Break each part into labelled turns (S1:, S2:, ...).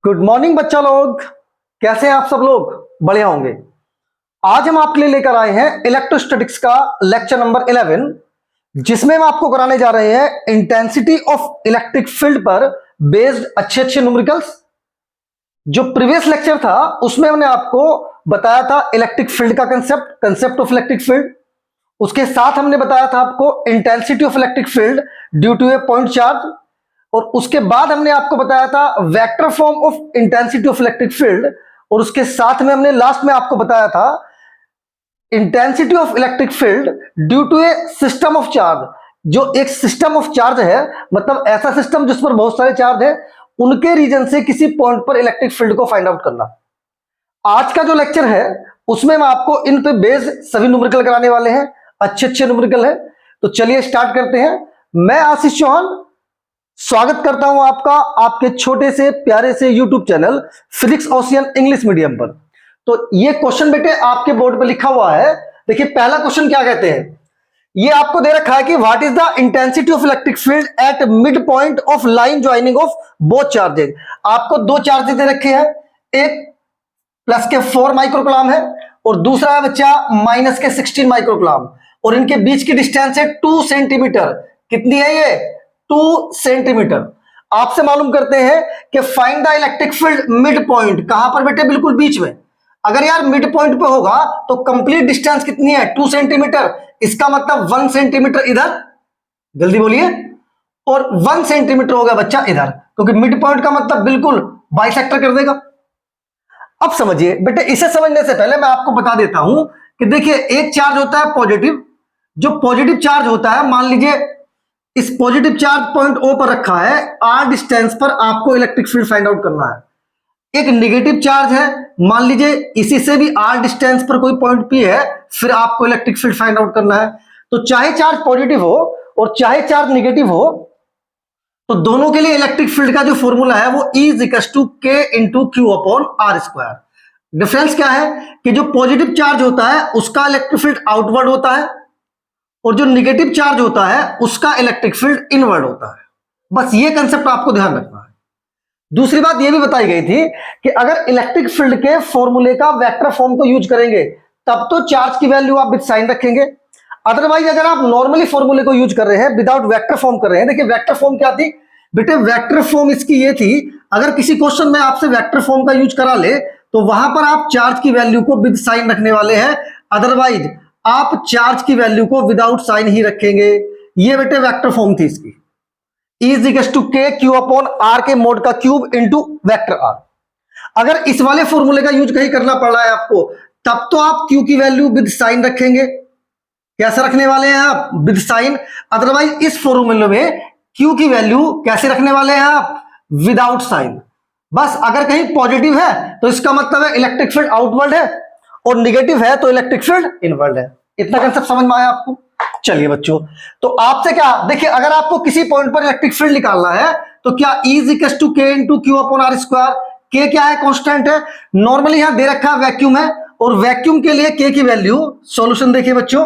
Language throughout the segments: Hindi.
S1: गुड मॉर्निंग बच्चा लोग, कैसे हैं आप सब लोग? बढ़िया होंगे। आज हम आपके लिए लेकर आए हैं इलेक्ट्रोस्टैटिक्स का लेक्चर नंबर 11, जिसमें हम आपको कराने जा रहे हैं इंटेंसिटी ऑफ इलेक्ट्रिक फील्ड पर बेस्ड अच्छे अच्छे न्यूमेरिकल्स। जो प्रीवियस लेक्चर था उसमें हमने आपको बताया था इलेक्ट्रिक फील्ड का कंसेप्ट ऑफ इलेक्ट्रिक फील्ड। उसके साथ हमने बताया था आपको intensity of electric field due to a point charge, और उसके बाद हमने आपको बताया था vector form of intensity of electric field, और उसके साथ में हमने लास्ट में आपको बताया था intensity of electric field due to a system of charge. जो एक सिस्टम ऑफ चार्ज है, मतलब ऐसा सिस्टम जिस पर बहुत सारे चार्ज है, उनके रीजन से किसी पॉइंट पर इलेक्ट्रिक फील्ड को फाइंड आउट करना। आज का जो लेक्चर है उसमें हम आपको इन पे बेस्ड सभी न्यूमेरिकल कराने वाले हैं, अच्छे अच्छे न्यूमेरिकल है। तो चलिए स्टार्ट करते हैं। मैं आशीष चौहान स्वागत करता हूं आपका आपके छोटे से प्यारे से YouTube channel physics ocean English medium पर। तो ये क्वेश्चन बेटे आपके बोर्ड पे लिखा हुआ है। देखिए पहला क्वेश्चन क्या कहते हैं, ये आपको दे रखा है कि what is the intensity of electric field at mid point of line joining of both charges. आपको दो चार्जेज दे रखे हैं, एक प्लस के 4 माइक्रोकुलाम है और दूसरा है बच्चा माइनस के 16 माइक्रोकुलाम, और इनके बीच की डिस्टेंस है 2 सेंटीमीटर। कितनी है ये? 2 सेंटीमीटर। आपसे मालूम करते हैं कि find the electric field mid point. कहां पर बेटे? बिल्कुल बीच में। अगर यार मिड पॉइंट पे होगा तो कंप्लीट डिस्टेंस कितनी है? 2 सेंटीमीटर। इसका मतलब 1 सेंटीमीटर इधर, जल्दी बोलिए, और 1 सेंटीमीटर होगा बच्चा इधर, क्योंकि मिड पॉइंट का मतलब बिल्कुल बाइसेक्टर कर देगा। अब समझिए बेटे, इसे समझने से पहले मैं आपको बता देता हूं कि देखिए एक चार्ज होता है पॉजिटिव। जो पॉजिटिव चार्ज होता है, मान लीजिए इस पॉजिटिव चार्ज पॉइंट ओ पर रखा है, आर डिस्टेंस पर आपको इलेक्ट्रिक फील्ड फाइंड आउट करना है। एक नेगेटिव चार्ज है, मान लीजिए इसी से भी आर डिस्टेंस पर कोई पॉइंट पी है, फिर आपको इलेक्ट्रिक फील्ड फाइंड आउट करना है। तो चाहे चार्ज पॉजिटिव हो और चाहे चार्ज नेगेटिव हो, तो दोनों के लिए इलेक्ट्रिक फील्ड का जो फॉर्मूला है वो E = K × Q/r²। डिफरेंस क्या है कि जो पॉजिटिव चार्ज होता है उसका इलेक्ट्रिक फील्ड आउटवर्ड होता है, और जो नेगेटिव चार्ज होता है उसका इलेक्ट्रिक फील्ड इनवर्ड होता है। बस ये कंसेप्ट आपको ध्यान रखना है। दूसरी बात ये भी बताई गई थी कि अगर इलेक्ट्रिक फील्ड के फॉर्मूले का वेक्टर फॉर्म को यूज करेंगे तब तो चार्ज की वैल्यू आप विद साइन रखेंगे। अदरवाइज अगर आप नॉर्मली फॉर्मूले को यूज कर रहे हैं, विदाउट वेक्टर फॉर्म कर रहे हैं, देखिए वेक्टर फॉर्म क्या थी बेटे? वेक्टर फॉर्म इसकी ये थी, अगर किसी क्वेश्चन में आपसे वेक्टर फॉर्म का यूज करा ले तो वहां पर आप चार्ज की वैल्यू को विद साइन रखने वाले हैं, अदरवाइज आप चार्ज की वैल्यू को विदाउट साइन ही रखेंगे। ये बेटे वेक्टर फॉर्म थी इसकी, E = K Q/r के मोड का क्यूब इंटू वेक्टर r। अगर इस वाले फॉर्मूले का यूज कहीं करना पड़ रहा है आपको, तब तो आप Q की वैल्यू विद साइन रखेंगे। कैसे रखने वाले हैं आप? With sign. अदरवाइज इस फॉर्मूले में Q की वैल्यू कैसे रखने वाले हैं आप? Without sine. बस अगर कहीं पॉजिटिव है तो इसका मतलब है इलेक्ट्रिक फील्ड आउटवर्ड है, और निगेटिव है तो इलेक्ट्रिक फील्ड इनवर्ड है। इतना कंसेप्ट समझ में आया आपको? चलिए बच्चों, तो आपसे क्या, देखिए अगर आपको किसी पॉइंट पर इलेक्ट्रिक फील्ड निकालना है तो क्या E = K × Q/r²। K क्या है? कांस्टेंट है। नॉर्मली यहां दे रखा है वैक्यूम है, और वैक्यूम के लिए K की वैल्यू, सॉल्यूशन देखिए बच्चों,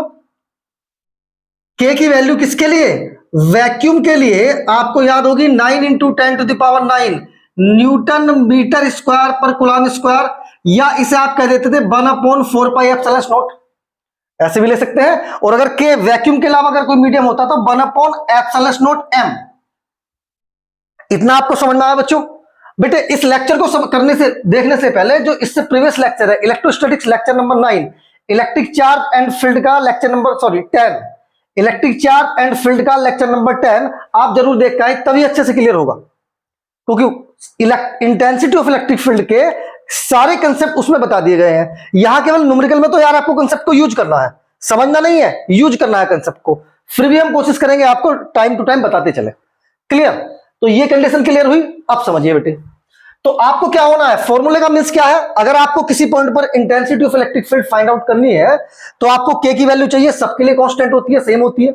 S1: K की वैल्यू किसके लिए? वैक्यूम के लिए आपको याद होगी 9 × 10⁹ न्यूटन मीटर स्क्वायर पर कूलम स्क्वायर, या इसे आप कह देते थे 1/4πε0। ऐसे भी ले सकते हैं। और अगर के वैक्यूम के अलावा अगर कोई मीडियम होता तो 1/ε0m। इतना आपको समझ में आया बच्चों? बेटे इस लेक्चर को करने से, देखने से पहले जो इससे प्रीवियस लेक्चर है electrostatics lecture number 9, electric charge and field का lecture number 10, electric charge and field का लेक्चर नंबर 10 आप जरूर देख के आए, तभी अच्छे से क्लियर होगा, क्योंकि इंटेंसिटी ऑफ इलेक्ट्रिक फील्ड के सारे कंसेप्ट उसमें बता दिए गए हैं। यहां केवल न्यूमेरिकल में तो यार आपको कंसेप्ट को यूज करना है, समझना नहीं है, यूज करना है कंसेप्ट को। फिर भी हम कोशिश करेंगे आपको टाइम टू टाइम बताते चले। क्लियर? तो ये कंडीशन क्लियर हुई। अब समझिए बेटे, तो आपको क्या होना है, फॉर्मूले का मींस क्या है? अगर आपको किसी पॉइंट पर intensity of electric field find out करनी है तो आपको के की वैल्यू चाहिए, सबके लिए कांस्टेंट होती है, सेम होती है।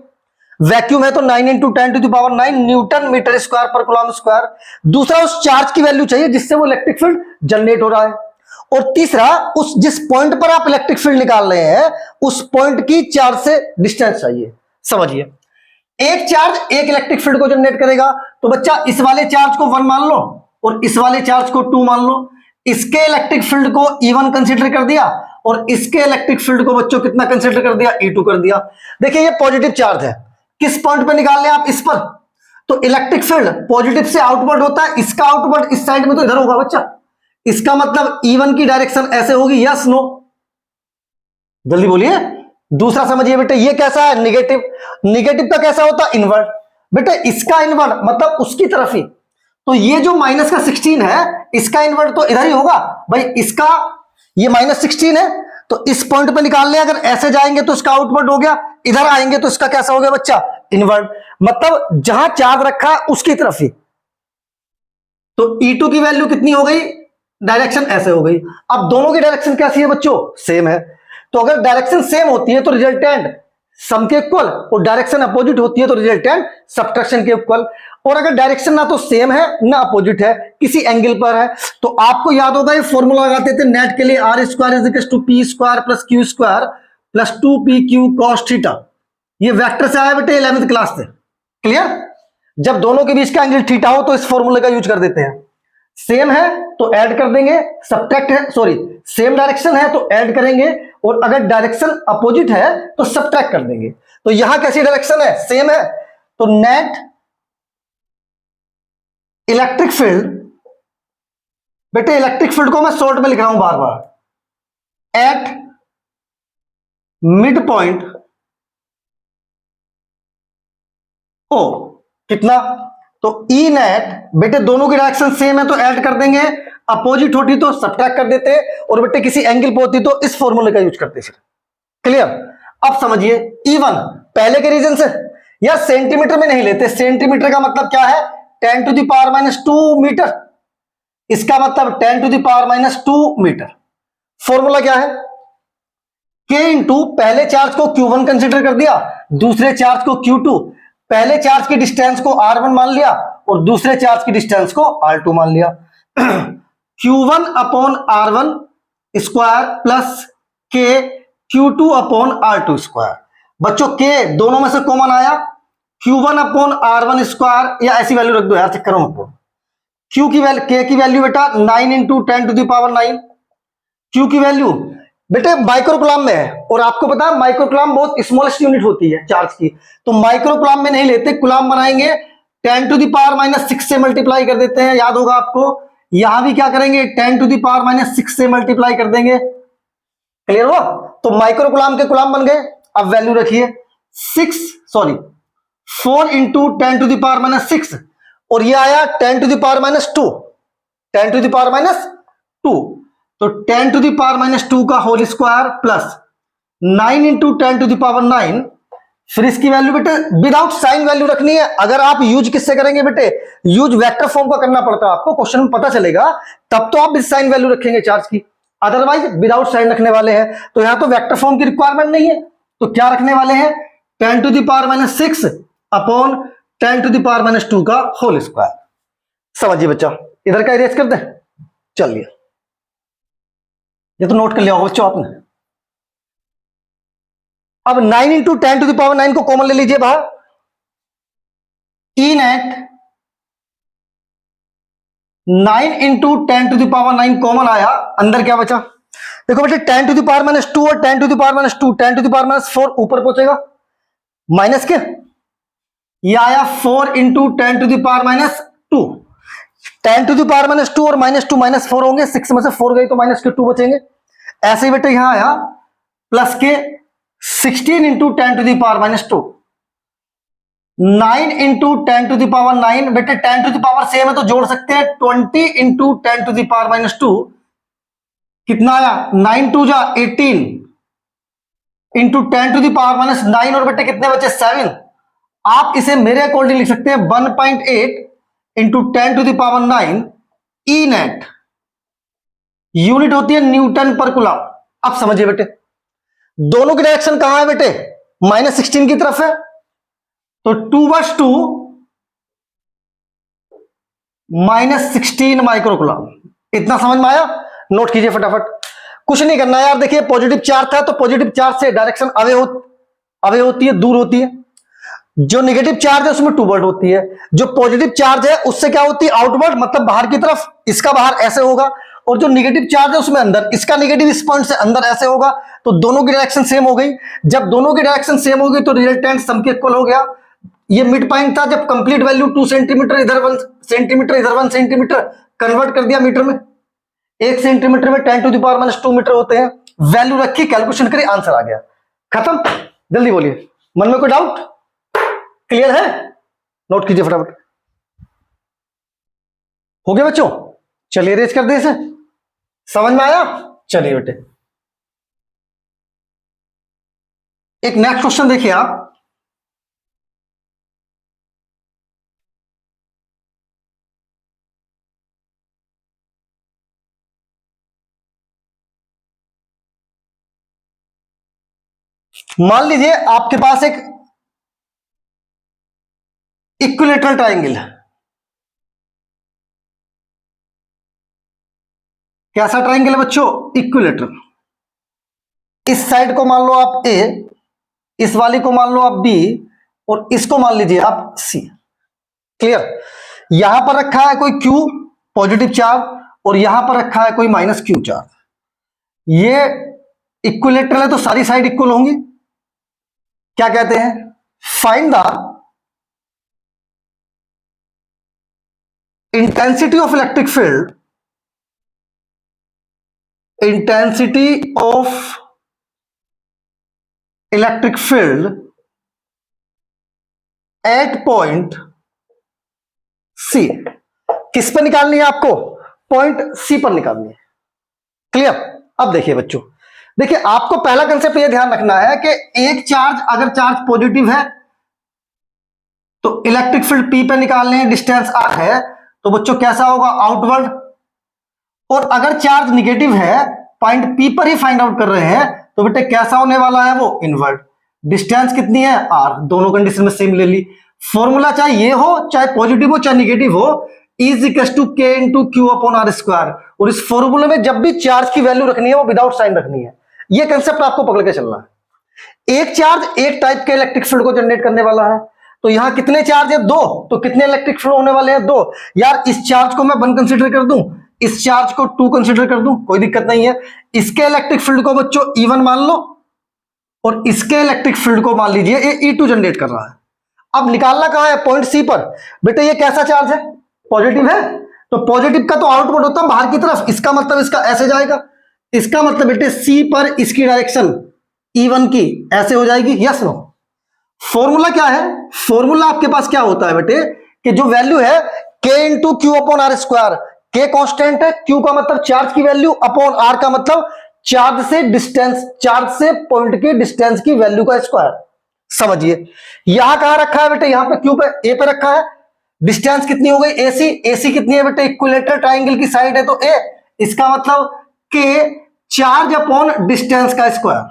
S1: वैक्यूम है तो 9 × 10⁹ न्यूटन मीटर स्क्वायर पर कूलम स्क्वायर। दूसरा, उस चार्ज की वैल्यू चाहिए जिससे वो इलेक्ट्रिक फील्ड जनरेट हो रहा है। और तीसरा, उस जिस पॉइंट पर आप इलेक्ट्रिक फील्ड निकाल रहे हैं उस पॉइंट की चार्ज से डिस्टेंस चाहिए। समझिए, एक चार्ज एक इलेक्ट्रिक फील्ड को जनरेट करेगा, तो बच्चा इस वाले चार्ज को 1 मान लो, और इस वाले चार्ज को 2 मान लो। इसके इलेक्ट्रिक फील्ड को E1 कंसीडर कर दिया और इसके इलेक्ट्रिक फील्ड को बच्चों कितना कंसीडर कर दिया, E2 कर दिया। देखिए ये पॉजिटिव चार्ज है, किस पॉइंट पे निकाल लें आप, इस पर। तो इलेक्ट्रिक फील्ड पॉजिटिव से आउटवर्ड होता है, इसका आउटवर्ड इस साइड में तो इधर होगा बच्चा। इसका मतलब E1 की डायरेक्शन ऐसे होगी, यस नो, जल्दी बोलिए। दूसरा समझिए बेटे, ये कैसा है, निगेटिव। निगेटिव का कैसा होता है, इनवर्ट। बेटे इसका इनवर्ट मतलब उसकी तरफ ही, तो ये जो माइनस का 16 है इसका इनवर्ट तो इधर ही होगा भाई। इसका ये -16 है तो इस पॉइंट पे निकाल ले, अगर ऐसे जाएंगे तो इसका आउटवर्ट हो गया, इधर आएंगे तो इसका कैसा हो गया बच्चा, इनवर्ट। मतलब जहां चार्ज रखा है उसकी तरफ ही। तो E2 की वैल्यू कितनी हो गई, डायरेक्शन ऐसे हो गई। अब दोनों की डायरेक्शन कैसी है बच्चों, सेम है। तो अगर डायरेक्शन सेम होती है तो रिजल्टेंट सम के इक्वल, और डायरेक्शन अपोजिट होती है तो रिजल्टेंट सबट्रैक्शन के इक्वल। और अगर डायरेक्शन ना तो सेम है ना अपोजिट है, किसी एंगल पर है, तो आपको याद होगा ये फॉर्मूला लगाते थे नेट के लिए, R square is equal to P square plus Q square plus 2PQ cos theta. ये वेक्टर से आया बेटे 11th क्लास से, क्लियर। जब दोनों के बीच का एंगल थीटा हो तो इस फॉर्मूले का यूज कर देते हैं। सेम है तो ऐड कर देंगे, सब्ट्रैक्ट है, सॉरी सेम डायरेक्शन है तो ऐड करेंगे, और अगर डायरेक्शन अपोजिट है तो सब्ट्रैक्ट कर देंगे। तो यहां कैसी डायरेक्शन है, सेम है, तो नेट इलेक्ट्रिक फील्ड, बेटे इलेक्ट्रिक फील्ड को मैं शॉर्ट में लिख रहा हूं बार बार, एट मिड पॉइंट ओ कितना, तो ई नेट, बेटे दोनों की डायरेक्शन सेम है तो ऐड कर देंगे, अपोजिट होती तो सब्ट्रैक्ट कर देते, और बेटे किसी एंगल पे होती तो इस फॉर्मूले का यूज करते। क्लियर। अब समझिए E1 पहले के रीजन से, यार सेंटीमीटर में नहीं लेते, सेंटीमीटर का मतलब क्या है, 10 टू द पावर -2 मीटर, इसका मतलब 10 to the power -2 metre. Formula क्या है, K इंटू पहले चार्ज को Q1 कंसीडर कर दिया, दूसरे चार्ज को Q2, पहले चार्ज की डिस्टेंस को R1 मान लिया और दूसरे चार्ज की डिस्टेंस को R2 मान लिया। Q1 upon R1 square plus K Q2 upon R2 square. बच्चों K दोनों में से कॉमन आया, Q1 अपॉन R1 स्क्वायर, या ऐसी वैल्यू रख दो यार, चक्कर मत पड़ो। Q की वैल्यू, K की वैल्यू बेटा 9 into 10 to the power 9। Q की वैल्यू बेटे माइक्रोकुलाम में है, और आपको पता है माइक्रोकुलाम बहुत स्मॉलेस्ट यूनिट होती है चार्ज की, तो माइक्रोकुलाम में नहीं लेते, कुलाम बनाएंगे 10 टू द पावर -6 से मल्टीप्लाई कर देते हैं, याद होगा आपको। यहां भी क्या करेंगे, 10 टू द पावर -6 से मल्टीप्लाई कर देंगे, क्लियर हुआ। तो माइक्रोकुलाम के कुलाम बन गए। अब वैल्यू रखिए 4 इंटू 10 टू द पावर -6, और ये आया 10 to the power -2, 10 to the power -2, तो 10 टू द पावर -2 का whole square plus 9 into 10 to the power 9। फिर इसकी वैल्यू बेटे विदाउट साइन वैल्यू रखनी है। अगर आप यूज किससे करेंगे बेटे, यूज वेक्टर फॉर्म का करना पड़ता है आपको, क्वेश्चन में पता चलेगा, तब तो आप साइन वैल्यू रखेंगे चार्ज की, अदरवाइज विदाउट साइन रखने वाले हैं। तो यहां तो वेक्टर फॉर्म की रिक्वायरमेंट नहीं है, तो क्या रखने वाले हैं, 10 to the power -6 upon 10 to the power -2 का होल स्क्वायर। समझिए बच्चा, इधर का इरेज कर दें, चलिए ये तो नोट कर लिया होगा बच्चों आपने। अब 9 इंटू 10 टू द पावर 9 को कॉमन ले लीजिए बाहर, E net 9 into 10 to the power 9 common आया, अंदर क्या बचा, देखो बेटे 10 टू द पावर -2 और 10 to the power -2, 10 to the power -4 ऊपर पहुंचेगा, माइनस के ये आया 4 into 10 to the power -2, 10 to the power -2 और -2 -4 होंगे, 6 में से 4 गई तो -2 बचेंगे। ऐसे ही बेटे यहां आया प्लस के 16 into 10 to the power -2, 9 into 10 to the power 9, बेटे 10 टू द पावर सेम है तो जोड़ सकते हैं, 20 इंटू 10 टू द पावर -2, कितना आया 9 2 जा 18 इंटू 10 टू द पावर -9, और बेटे कितने बचे 7। आप इसे मेरे अकॉर्डिंग लिख सकते हैं 1.8 into 10 to the power 9 E net, unit होती है न्यूटन पर कूलम। अब समझिए बेटे, दोनों की डायरेक्शन कहां है बेटे, -16 की तरफ है, तो 2/2 -16 माइक्रोकुलम। इतना समझ में आया, नोट कीजिए फटाफट, कुछ नहीं करना यार। देखिए पॉजिटिव चार्ज था तो पॉजिटिव चार्ज से डायरेक्शन अवे होती है, दूर होती है। जो नेगेटिव चार्ज है उसमें 2 वोल्ट होती है, जो पॉजिटिव चार्ज है उससे क्या होती है आउटवर्ड, मतलब बाहर की तरफ, इसका बाहर ऐसे होगा, और जो नेगेटिव चार्ज है उसमें अंदर, इसका नेगेटिव इस पॉइंट से अंदर ऐसे होगा। तो दोनों की डायरेक्शन सेम हो गई। जब दोनों की डायरेक्शन सेम हो गई तो रिजल्टेंट सम के इक्वल हो गया। ये मिड पॉइंट था जब कंप्लीट वैल्यू 2 सेंटीमीटर, इधर 1 सेंटीमीटर, इधर 1 सेंटीमीटर, कन्वर्ट कर दिया मीटर में। 1 सेंटीमीटर में 10⁻⁻² मीटर होते हैं। वैल्यू रखी, कैलकुलेशन करी, आंसर आ गया, खत्म। जल्दी बोलिए, मन में कोई डाउट? क्लियर है? नोट कीजिए फटाफट। हो गया बच्चों? चलिए रेज कर दे इसे। समझ में आया? चलिए बेटे, एक नेक्स्ट क्वेश्चन देखिए आप। मान लीजिए आपके पास एक इक्विलेटरल ट्राइंगल है। कैसा ट्राइंगल है बच्चों? इक्विलेटरल। इस साइड को मान लो आप ए, इस वाली को मान लो आप बी, और इसको मान लीजिए आप सी। क्लियर? यहां पर रखा है कोई क्यू पॉजिटिव चार्ज, और यहां पर रखा है कोई माइनस क्यू चार्ज। ये इक्विलेटरल है तो सारी साइड इक्वल होंगी। क्या कहते हैं? Find the intensity of electric field, intensity of electric field at point C. किस पर निकालनी है आपको? पॉइंट सी पर निकालनी है। क्लियर? अब देखिए बच्चों, देखिए आपको पहला कंसेप्ट यह ध्यान रखना है कि एक चार्ज अगर चार्ज पॉजिटिव है तो इलेक्ट्रिक फील्ड पी पे निकालने हैं, डिस्टेंस आर है, तो बच्चों कैसा होगा? आउटवर्ड। और अगर चार्ज निगेटिव है, पॉइंट पी पर ही फाइंड आउट कर रहे हैं, तो बेटे कैसा होने वाला है? वो इनवर्ड। डिस्टेंस कितनी है? आर। दोनों कंडीशन में सेम ले ली। फॉर्मूला चाहे ये हो, चाहे पॉजिटिव हो, चाहे निगेटिव हो, is equal to K into Q upon R square. और इस फॉर्मूले में जब भी चार्ज की वैल्यू रखनी है वो विदाउट साइन रखनी है। ये कंसेप्ट आपको पकड़ के चलना है। एक चार्ज एक टाइप के इलेक्ट्रिक फील्ड को जनरेट करने वाला है, तो यहां कितने चार्ज है? 2। तो कितने इलेक्ट्रिक फील्ड होने वाले हैं? 2। यार इस चार्ज को मैं 1 कंसीडर कर दूं, इस चार्ज को 2 कंसीडर कर दूं, कोई दिक्कत नहीं है। इसके इलेक्ट्रिक फील्ड को बच्चों E1 मान लो, और इसके इलेक्ट्रिक फील्ड को मान लीजिए ये E2 जनरेट कर रहा है। अब निकालना कहां है? पॉइंट सी पर। बेटे ये कैसा चार्ज है? पॉजिटिव है, तो पॉजिटिव का तो आउटपुट होता है बाहर की तरफ, इसका मतलब इसका ऐसे जाएगा। इसका मतलब बेटे सी पर इसकी डायरेक्शन E1 की ऐसे हो जाएगी। Yes no? फॉर्मूला क्या है? फॉर्मूला आपके पास क्या होता है बेटे कि जो वैल्यू है K into Q upon R square. K constant है, Q का मतलब चार्ज की वैल्यू, अपॉन R का मतलब चार्ज से डिस्टेंस, चार्ज से पॉइंट के डिस्टेंस की वैल्यू का स्क्वायर। समझिए यहां कहां रखा है बेटे? यहां पे Q पे, A पे रखा है। डिस्टेंस कितनी हो गई? AC। AC कितनी है बेटे? इक्विलेटरल ट्राइंगल की साइड है तो A। इसका मतलब K चार्ज अपॉन डिस्टेंस का स्क्वायर।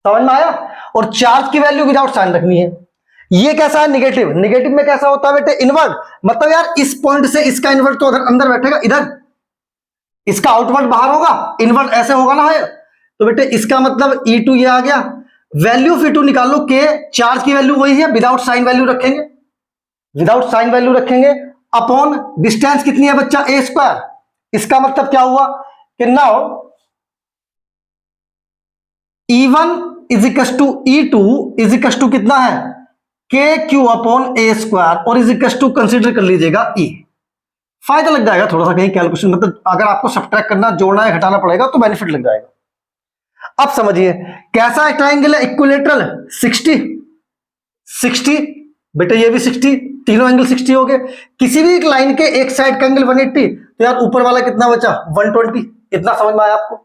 S1: समझ में आया? और चार्ज की वैल्यू विदाउट साइन रखनी है। ये कैसा है? निगेटिव। निगेटिव में कैसा होता है बेटे? इनवर्ट। मतलब यार इस पॉइंट से इसका इनवर्ट तो अंदर बैठेगा, इधर इसका आउटवर्ड बाहर होगा, इनवर्ट ऐसे होगा ना है। तो बेटे इसका मतलब E2 ये आ गया। वैल्यू ऑफ E2 निकाल लो। के चार्ज की वैल्यू वही है, विदाउट साइन वैल्यू रखेंगे, विदाउट साइन वैल्यू रखेंगे, अपॉन डिस्टेंस कितनी है बच्चा? A square. इसका मतलब क्या हुआ कि now E1 is equal to E2 is equal to कितना है? K Q upon A square, और इज इक्वल टू कंसिडर कर लीजिएगा E। फायदा लग जाएगा थोड़ा सा कहीं कैलकुलेशन, मतलब अगर आपको सब्ट्रैक्ट करना, जोड़ना है, घटाना पड़ेगा तो बेनिफिट लग जाएगा। अब समझिए कैसा है ट्राइंगल है? इक्विलेटरल। 60 60 बेटा ये भी 60, तीनों एंगल 60 हो गए। किसी भी एक लाइन के एक साइड का एंगल 180, तो यार ऊपर वाला कितना बचा? 120। इतना समझ में आया आपको?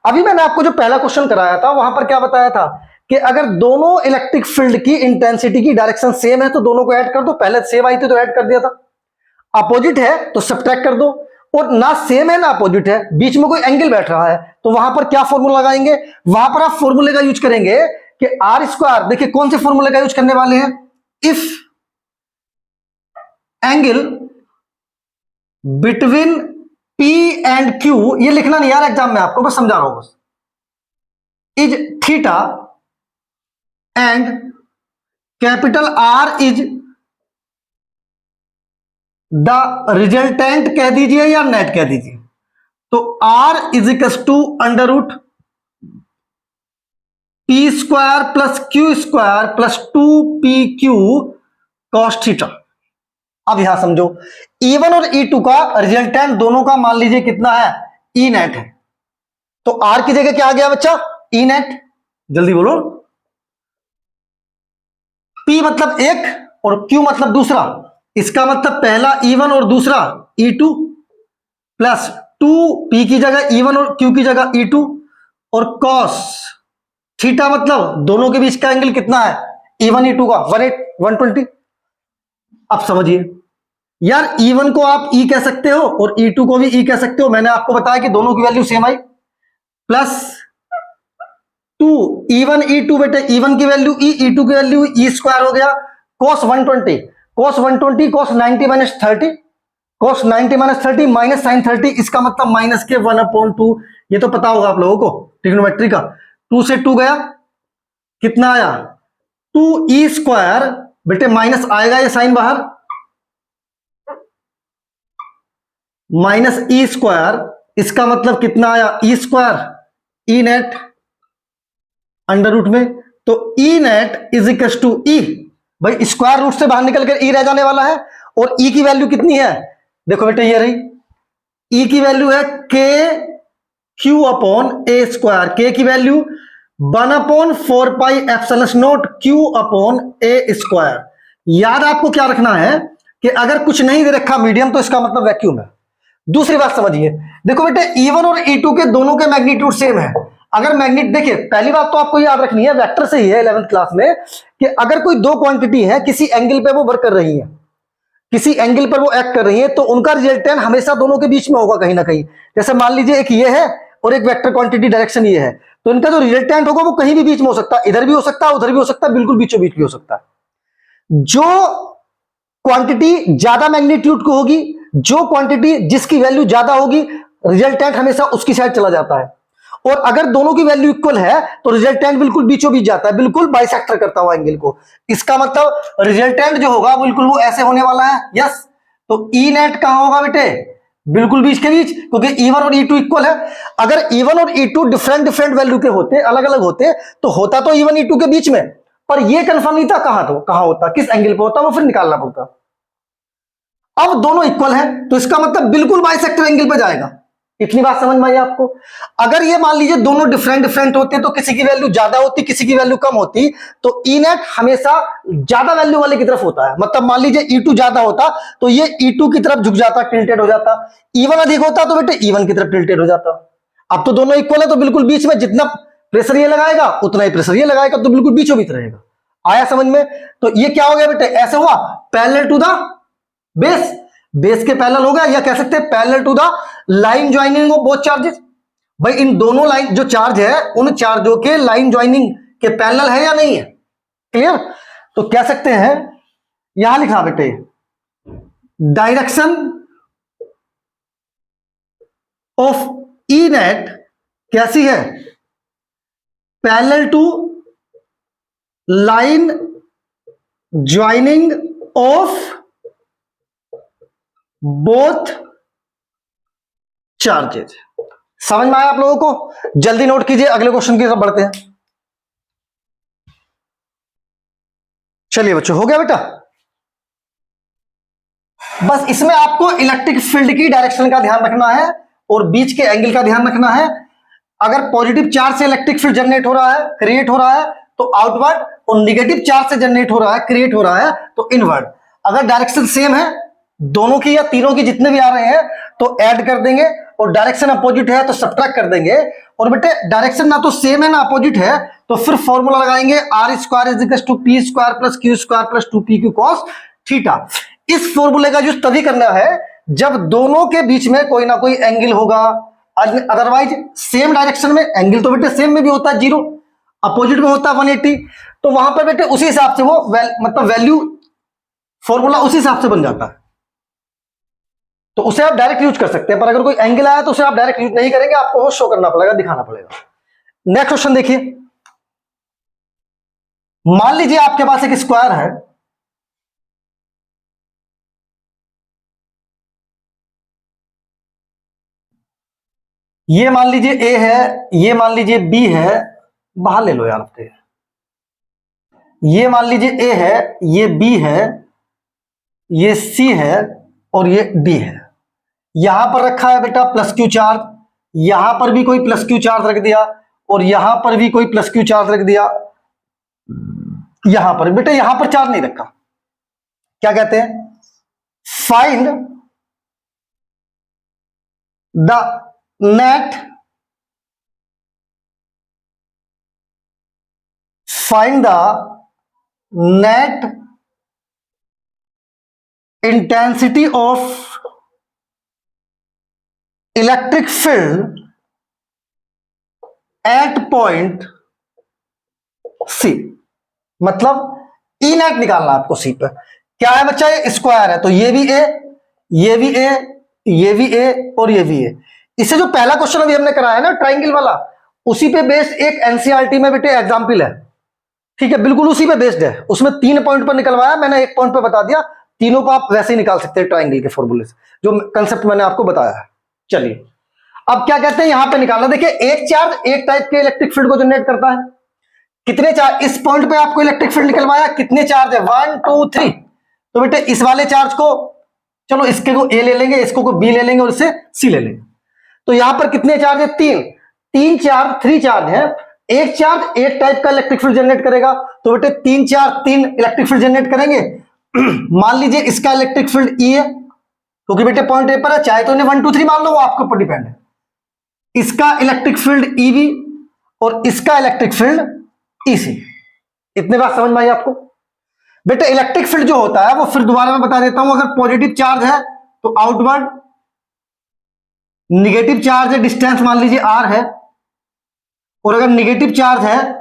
S1: अभी मैंने आपको जो पहला क्वेश्चन कराया था वहां पर क्या बताया था कि अगर दोनों इलेक्ट्रिक फील्ड की इंटेंसिटी की डायरेक्शन सेम है तो दोनों को ऐड कर दो। पहले सेम आई थी तो ऐड कर दिया था, अपोजिट है तो सब्ट्रैक्ट कर दो, और ना सेम है ना अपोजिट है, बीच में कोई एंगल बैठ रहा है, तो वहां पर क्या फॉर्मूला लगाएंगे? वहां पर आप फॉर्मूले का यूज करेंगे कि आर स्क्वायर। देखिए कौन से फॉर्मूले का यूज करने वाले हैं? If angle between P and Q, ये लिखना नहीं यार एग्जाम में, आपको बस समझा रहा हूं बस, is theta and capital R is the resultant कह दीजिए या नेट कह दीजिए। तो R is equal to under root P square plus Q square plus 2pq cos theta. अब यहां समझो E1 और E2 का रिजल्टेंट दोनों का मान लीजिए कितना है, ई नेट है। तो आर की जगह क्या आ गया बच्चा, ई नेट। जल्दी बोलो। P मतलब एक और Q मतलब दूसरा, इसका मतलब पहला E1 और दूसरा E2 प्लस 2p की जगह E1 और Q की जगह E2 और cos थीटा मतलब दोनों के बीच का एंगल कितना है, E1 E2 का 120। अब समझिए यार, E1 को आप E कह सकते हो और E2 को भी E कह सकते हो। मैंने आपको बताया कि दोनों की वैल्यू सेम आई। प्लस 2 E1 E2 बेटे, E1 की वैल्यू E, E2 की वैल्यू E स्क्वायर हो गया। cos 120 cos 90 minus 30 cos 90 minus 30 minus sine 30, इसका मतलब माइनस के 1/2। ये तो पता होगा आप लोगों को ट्रिग्नोमेट्री का। 2 से 2 गया, कितना आया 2e स्क्वायर बेटे, माइनस आएगा ये साइन बाहर, माइनस ई स्क्वायर, इसका मतलब कितना आया E square E net under root में। तो E net is equal to ई, भाई स्क्वायर रूट से बाहर निकलकर ई रह जाने वाला है। और ई की वैल्यू कितनी है, देखो बेटे ये रही, ई की वैल्यू है K Q upon A square. के की value 1/4 pi epsilon not Q upon A square. याद आपको क्या रखना है कि अगर कुछ नहीं दे रखा मीडियम तो इसका मतलब वैक्यूम है। दूसरी बात समझिए, देखो बेटे E1 और E2 के दोनों के मैग्नीट्यूड सेम है। अगर मैग्नीट देखिए, पहली बात तो आपको याद रखनी है, वेक्टर से ही है 11th क्लास में, कि अगर कोई दो क्वांटिटी है किसी एंगल पे वो वर्क कर रही है, किसी एंगल पर वो एक्ट कर रही है, तो उनका रिजल्टेंट हमेशा दोनों के बीच में होगा कहीं ना कहीं। जैसे मान लीजिए एक ये है और एक वेक्टर क्वांटिटी डायरेक्शन ये है, तो इनका जो रिजल्टेंट होगा वो कहीं भी बीच में हो सकता है, इधर भी हो सकता है, उधर भी हो सकता है, बिल्कुल बीचों बीच भी हो सकता है। जो क्वांटिटी ज्यादा मैग्नीट्यूड को होगी, जो क्वांटिटी जिसकी वैल्यू ज्यादा होगी, रिजल्टेंट हमेशा उसकी साइड चला जाता है। और अगर दोनों की वैल्यू इक्वल है तो रिजल्टेंट बिल्कुल बीचों बीच जाता है, बिल्कुल बाइसेक्टर करता हुआ एंगल को। इसका मतलब रिजल्टेंट जो होगा बिल्कुल वो ऐसे होने वाला है। यस, तो ई नेट कहां होगा बेटे, बिल्कुल बीच के बीच, क्योंकि E1 और E2 इक्वल है। अगर E1 और E2 डिफरेंट डिफरेंट वैल्यू के होते, अलग अलग होते, तो होता तो E1 E2 के बीच में, पर यह कंफर्म नहीं था कहां होता, किस एंगल पे होता, वो फिर निकालना पड़ता। अब दोनों इक्वल है तो इसका मतलब बिल्कुल बाइसेक्टर एंगल पे जाएगा। इतनी बात समझ में आई आपको। अगर ये मान लीजिए दोनों डिफरेंट डिफरेंट होते तो किसी की वैल्यू ज्यादा होती, किसी की वैल्यू कम होती, तो ई नेट हमेशा ज्यादा वैल्यू वाले की तरफ होता है। मतलब मान लीजिए E2 ज्यादा होता तो ये E2 की तरफ झुक जाता, टिल्टेड हो जाता। E1 अधिक होता तो बेटे E1 की तरफ टिल्टेड हो जाता। अब तो दोनों इक्वल है तो बिल्कुल बीच में, जितना प्रेशर ये लगाएगा उतना ही प्रेशर ये लगाएगा, तो बिल्कुल बीचों बीच रहेगा। आया समझ में। तो ये क्या हो गया बेटे, ऐसे हुआ parallel to the base, base के पैरेलल हो गया, या कह सकते हैं parallel to the line joining of both charges. भाई इन दोनों लाइन जो चार्ज है उन चार्जों के लाइन ज्वाइनिंग के पैरेलल है या नहीं है, क्लियर। तो कह सकते हैं, यहां लिखा बेटे, डायरेक्शन ऑफ ई नेट कैसी है, parallel to line joining of both charges. समझ में आया आप लोगों को। जल्दी नोट कीजिए, अगले क्वेश्चन की तरफ बढ़ते हैं। चलिए बच्चों, हो गया बेटा। बस इसमें आपको इलेक्ट्रिक फील्ड की डायरेक्शन का ध्यान रखना है और बीच के एंगल का ध्यान रखना है। अगर पॉजिटिव चार्ज से इलेक्ट्रिक फील्ड जनरेट हो रहा है, क्रिएट हो रहा है, तो आउटवर्ड, और निगेटिव चार्ज से जनरेट हो रहा है, क्रिएट हो रहा है, तो इनवर्ड। अगर डायरेक्शन सेम है दोनों की या तीनों की, जितने भी आ रहे हैं, तो ऐड कर देंगे, और डायरेक्शन अपोजिट है तो सब्ट्रैक्ट कर देंगे। और बेटे डायरेक्शन ना तो सेम है ना अपोजिट है, तो फिर फॉर्मूला लगाएंगे R square is equal to P square plus Q square plus 2pq cos theta. इस फॉर्मूले का यूज तभी करना है जब दोनों के बीच में कोई ना कोई एंगल होगा। अदरवाइज सेम डायरेक्शन में एंगल तो बेटे सेम में भी होता है 0, अपोजिट में होता है 180, तो वहां पर बेटे उसी हिसाब से वो मतलब वैल्यू फॉर्मूला उसी हिसाब से बन जाता है। तो उसे आप डायरेक्ट यूज कर सकते हैं, पर अगर कोई एंगल आया तो उसे आप डायरेक्ट यूज नहीं करेंगे, आपको वो शो करना पड़ेगा, दिखाना पड़ेगा। नेक्स्ट क्वेश्चन देखिए, मान लीजिए आपके पास एक स्क्वायर है, ये मान लीजिए ए है, ये मान लीजिए बी है, बाहर ले लो यार अपने, ये मान लीजिए ए है, ये बी है, ये सी है और ये डी है। यहां पर रखा है बेटा प्लस क्यू चार्ज, यहां पर भी कोई प्लस क्यू चार्ज रख दिया और यहां पर भी कोई प्लस क्यू चार्ज रख दिया, यहां पर बेटा यहां पर चार्ज नहीं रखा। क्या कहते हैं? Find the net, find the net intensity of electric field at point C. मतलब ई नेट निकालना आपको सी पे। क्या है बच्चा? ये स्क्वायर है तो ये भी ए, ये भी ए, ये भी ए और ये भी ए। इससे जो पहला क्वेश्चन अभी हमने कराया ना ट्राइंगल वाला, उसी पे बेस्ड एक एनसीईआरटी में बेटे एग्जांपल है, ठीक है, बिल्कुल उसी पे बेस्ड है। उसमें 3 पॉइंट पर निकलवाया, मैंने 1 पॉइंट पे बता दिया। तीनों को आप वैसे ही निकाल सकते हैं ट्राइंगल के फॉर्मूले से, जो कंसेप्ट मैंने आपको बताया है। चलिए अब क्या कहते हैं यहां पे निकालना। देखिए एक चार्ज एक टाइप के इलेक्ट्रिक फील्ड को जनरेट करता है। कितने चार्ज इस पॉइंट पे आपको इलेक्ट्रिक फील्ड निकलवाया, कितने चार्ज है? 1 2 3। तो बेटे इस वाले चार्ज को, चलो इसके को ए ले लेंगे, इसको को बी ले लेंगे और इसे सी ले लेंगे। तो यहां पर कितने चार्ज है? 3 चार्ज, 3 चार्ज है। एक चार्ज एक टाइप का इलेक्ट्रिक फील्ड जनरेट करेगा, तो बेटे 3 चार्ज 3 इलेक्ट्रिक फील्ड जनरेट करेंगे। मान लीजिए इसका इलेक्ट्रिक फील्ड ई है, क्योंकि बेटे पॉइंट ए पर है, चाहे तो इन्हें 1 2 3 मान लो, वो आपके ऊपर डिपेंड है। इसका इलेक्ट्रिक फील्ड ईबी और इसका इलेक्ट्रिक फील्ड ईसी। इतने बात समझ में आई आपको? बेटे इलेक्ट्रिक फील्ड जो होता है वो फिर दोबारा मैं बता देता हूं। अगर पॉजिटिव चार्ज है तो आउटवर्ड, निगेटिव चार्ज है, डिस्टेंस मान लीजिए आर है, और अगर निगेटिव चार्ज है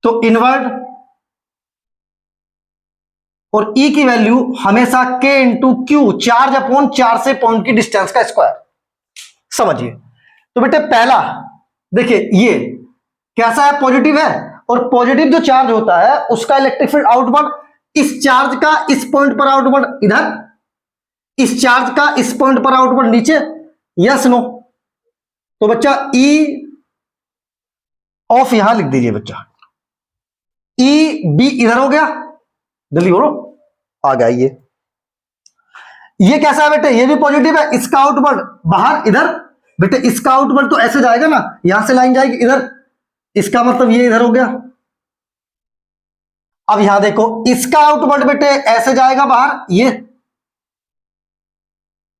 S1: तो इनवर्ड, और ई की वैल्यू हमेशा के into Q, charge upon charge से पॉइंट की डिस्टेंस का स्क्वायर। समझिए। तो बेटे पहला देखिए ये कैसा है? पॉजिटिव है, और पॉजिटिव जो चार्ज होता है उसका इलेक्ट्रिक फील्ड आउटवर्ड, इस चार्ज का इस पॉइंट पर आउटवर्ड इधर, इस चार्ज का इस पॉइंट पर आउटवर्ड नीचे, यस नो? तो बच्चा ई ऑफ यहां लिख दीजिए बच्चा, ई बी इधर हो गया, जल्दी बोलो, आ गया ये कैसा है बेटे? ये भी पॉजिटिव है, इसका आउटवर्ड बाहर इधर, बेटे इसका आउटवर्ड तो ऐसे जाएगा ना, यहां से लाइन जाएगी इधर, इसका मतलब ये इधर हो गया। अब यहां देखो इसका आउटवर्ड बेटे ऐसे जाएगा बाहर, ये।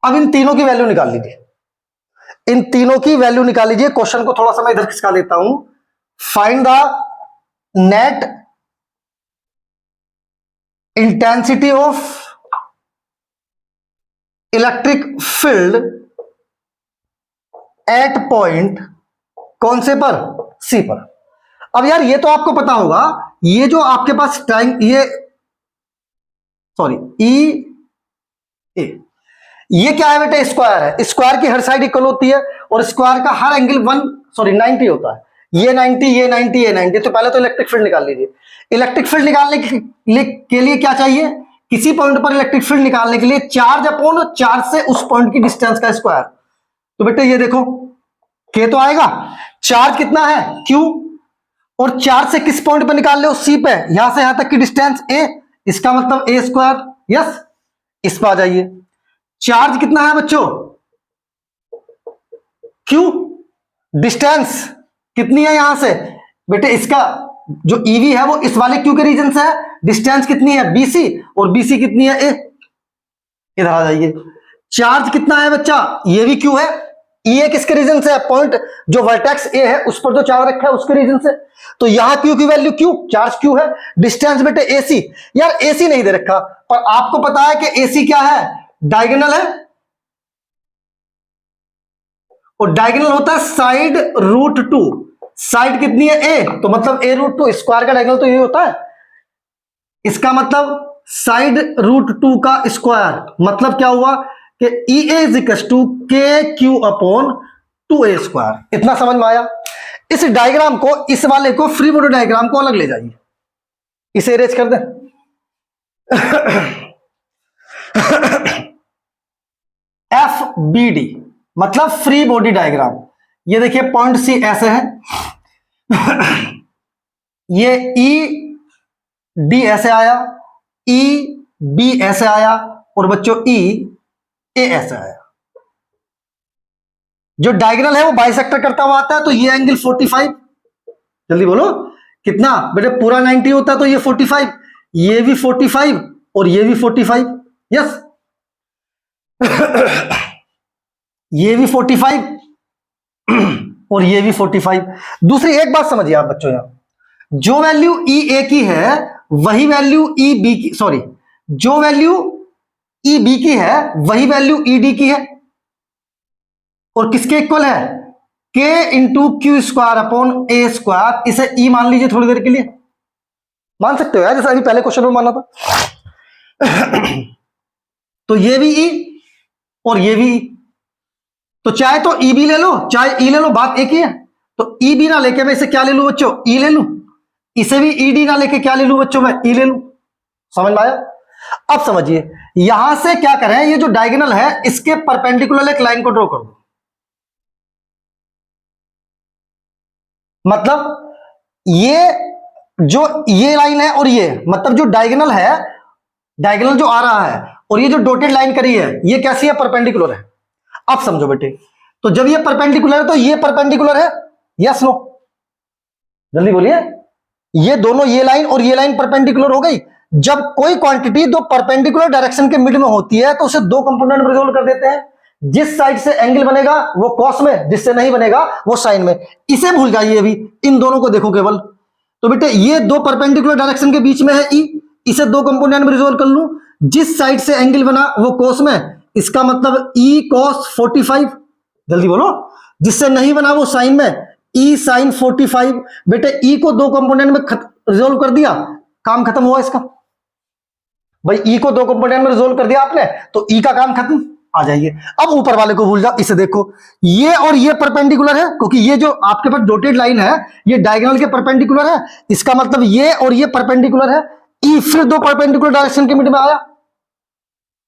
S1: अब इन तीनों की वैल्यू निकाल लीजिए, इन तीनों की वैल्यू निकाल लीजिए। क्वेश्चन को थोड़ा सा मैं इधर खिसका देता हूं। Find the net intensity of electric field at point, कौन से पर? सी पर। अब यार ये तो आपको पता होगा, ये जो आपके पास टाइम, ये सॉरी ई ए, ये क्या है बेटे? स्क्वायर है। स्क्वायर की हर साइड इक्वल होती है और स्क्वायर का हर एंगल 90 होता है। ये 90, ये 90, ये 90। तो पहले तो इलेक्ट्रिक फील्ड निकाल लीजिए। इलेक्ट्रिक फील्ड निकालने के लिए क्या चाहिए? किसी पॉइंट पर इलेक्ट्रिक फील्ड निकालने के लिए चार्ज अपॉन चार्ज से उस पॉइंट की डिस्टेंस का स्क्वायर। तो बेटे ये देखो के तो आएगा, चार्ज कितना है? क्यू, और चार्ज से किस पॉइंट पर निकाल लो? सी पे। यहां से यहां तक की डिस्टेंस ए, इसका मतलब ए स्क्वायर, यस। इस पर आ जाइए, चार्ज कितना है बच्चों? क्यू, डिस्टेंस कितनी है यहां से? बेटे इसका जो ईवी है वो इस वाले क्यू के रीजन से है, डिस्टेंस कितनी है? बीसी, और बीसी कितनी है? ए। इधर आ जाइए, चार्ज कितना है बच्चा? ये भी क्यू है, ये किसके रीजन से है? पॉइंट जो वर्टेक्स ए है उस पर जो चार्ज रखा है उसके रीजन से। तो यहां क्यू की वैल्यू क्यू, चार्ज क्यू है, डिस्टेंस बेटे एसी। यार एसी नहीं दे रखा, पर आपको पता है कि एसी क्या है? डायगोनल है, और डायगोनल होता है साइड रूट 2। साइड कितनी है? ए, तो मतलब ए रूट 2। स्क्वायर का डायगोनल तो ये होता है, इसका मतलब साइड रूट 2 का स्क्वायर। मतलब क्या हुआ कि ई ए is equal to K Q upon 2a square. इतना समझ में आया? इस डायग्राम को, इस वाले को, फ्री बॉडी डायग्राम को अलग ले जाइए, इसे इरेज कर दें। एफ बी डी मतलब फ्री बॉडी डायग्राम। ये देखिए पॉइंट सी ऐसे है, ये ई डी ऐसे आया, ई बी ऐसे आया, और बच्चों ई ए ऐसे आया। जो डायगोनल है वो बाइसेक्टर करता हुआ आता है, तो ये एंगल 45, जल्दी बोलो कितना बेटे, पूरा 90 होता है तो ये 45, ये भी 45 और ये भी 45, यस। ये भी 45 और ये भी 45। दूसरी एक बात समझिए आप बच्चों, यहां जो वैल्यू ई ए की है वही वैल्यू ई बी की, सॉरी, जो वैल्यू ई बी की है वही वैल्यू ई डी की है, और किसके इक्वल है, के into Q square upon A square. इसे ई मान लीजिए थोड़ी देर के लिए, मान सकते हो यार, जैसे अभी पहले क्वेश्चन में माना था। तो ये भी ई और ये भी ई, तो चाहे तो ई बी ले लो चाहे ई ले लो, बात एक ही है। तो ई बी ना लेके मैं इसे क्या ले लूं बच्चों, ई ले लूं, इसे भी ई डी ना लेके क्या ले लूं बच्चों, मैं ई ले लूं। समझ में आया? अब समझिए यहां से क्या करें, ये जो डायगोनल है इसके परपेंडिकुलर एक लाइन को ड्रॉ कर दो। मतलब ये लाइन है और ये, मतलब जो डायगोनल है, डायगोनल जो आ रहा है, और ये जो डॉटेड लाइन करी है ये कैसी है, परपेंडिकुलर है। अब समझो बेटे, तो जब ये परपेंडिकुलर है तो ये परपेंडिकुलर है, यस नो, जल्दी बोलिए। ये दोनों, ये लाइन और ये लाइन परपेंडिकुलर हो गई। जब कोई क्वांटिटी दो परपेंडिकुलर डायरेक्शन के मिड में होती है तो उसे दो कंपोनेंट में रिजोल्व कर देते हैं। जिस साइड से एंगल बनेगा वो कॉस में, जिससे नहीं बनेगा वो साइन में। इसे भूल जाइए, अभी इन दोनों को देखो केवल। तो बेटे ये दो परपेंडिकुलर डायरेक्शन के बीच में है ई, इसे दो कंपोनेंट में रिजोल्व कर लूं। जिस साइड से एंगल बना वो कॉस में, इसका मतलब ई कॉस 45, जल्दी बोलो। जिससे नहीं बना वो साइन में, ई साइन 45। बेटे ई को दो कंपोनेंट में रिजोल्व कर दिया, काम खत्म हुआ इसका। भाई ई को दो कंपोनेंट में रिजोल्व कर दिया आपने तो ई का काम खत्म। आ जाइए अब ऊपर वाले को भूल जाओ, इसे देखो, ये और ये परपेंडिकुलर है, क्योंकि ये जो आपके पास डॉटेड लाइन है ये डायगोनल के परपेंडिकुलर है। इसका मतलब ये और ये परपेंडिकुलर है। ई फिर दो परपेंडिकुलर डायरेक्शन के मिड में आया,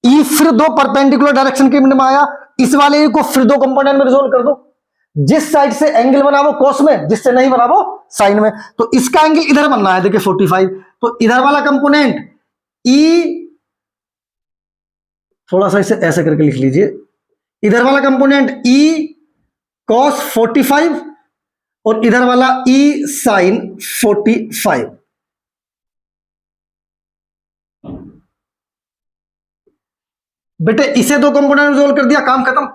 S1: ई फिर दो परपेंडिकुलर डायरेक्शन के मिड में आया। इस वाले को फिर दो कंपोनेंट में रिजोल्व कर दो। जिस साइड से एंगल बना वो कॉस में, जिससे नहीं बना वो साइन में। तो इसका एंगल इधर बनना है, देखिए 45। तो इधर वाला कंपोनेंट ई, थोड़ा सा इसे ऐसे करके लिख लीजिए, इधर वाला कंपोनेंट ई कॉस 45 और इधर वाला ई साइन 45। बेटे इसे दो कंपोनेंट रिजोल्व कर दिया, काम खत्म।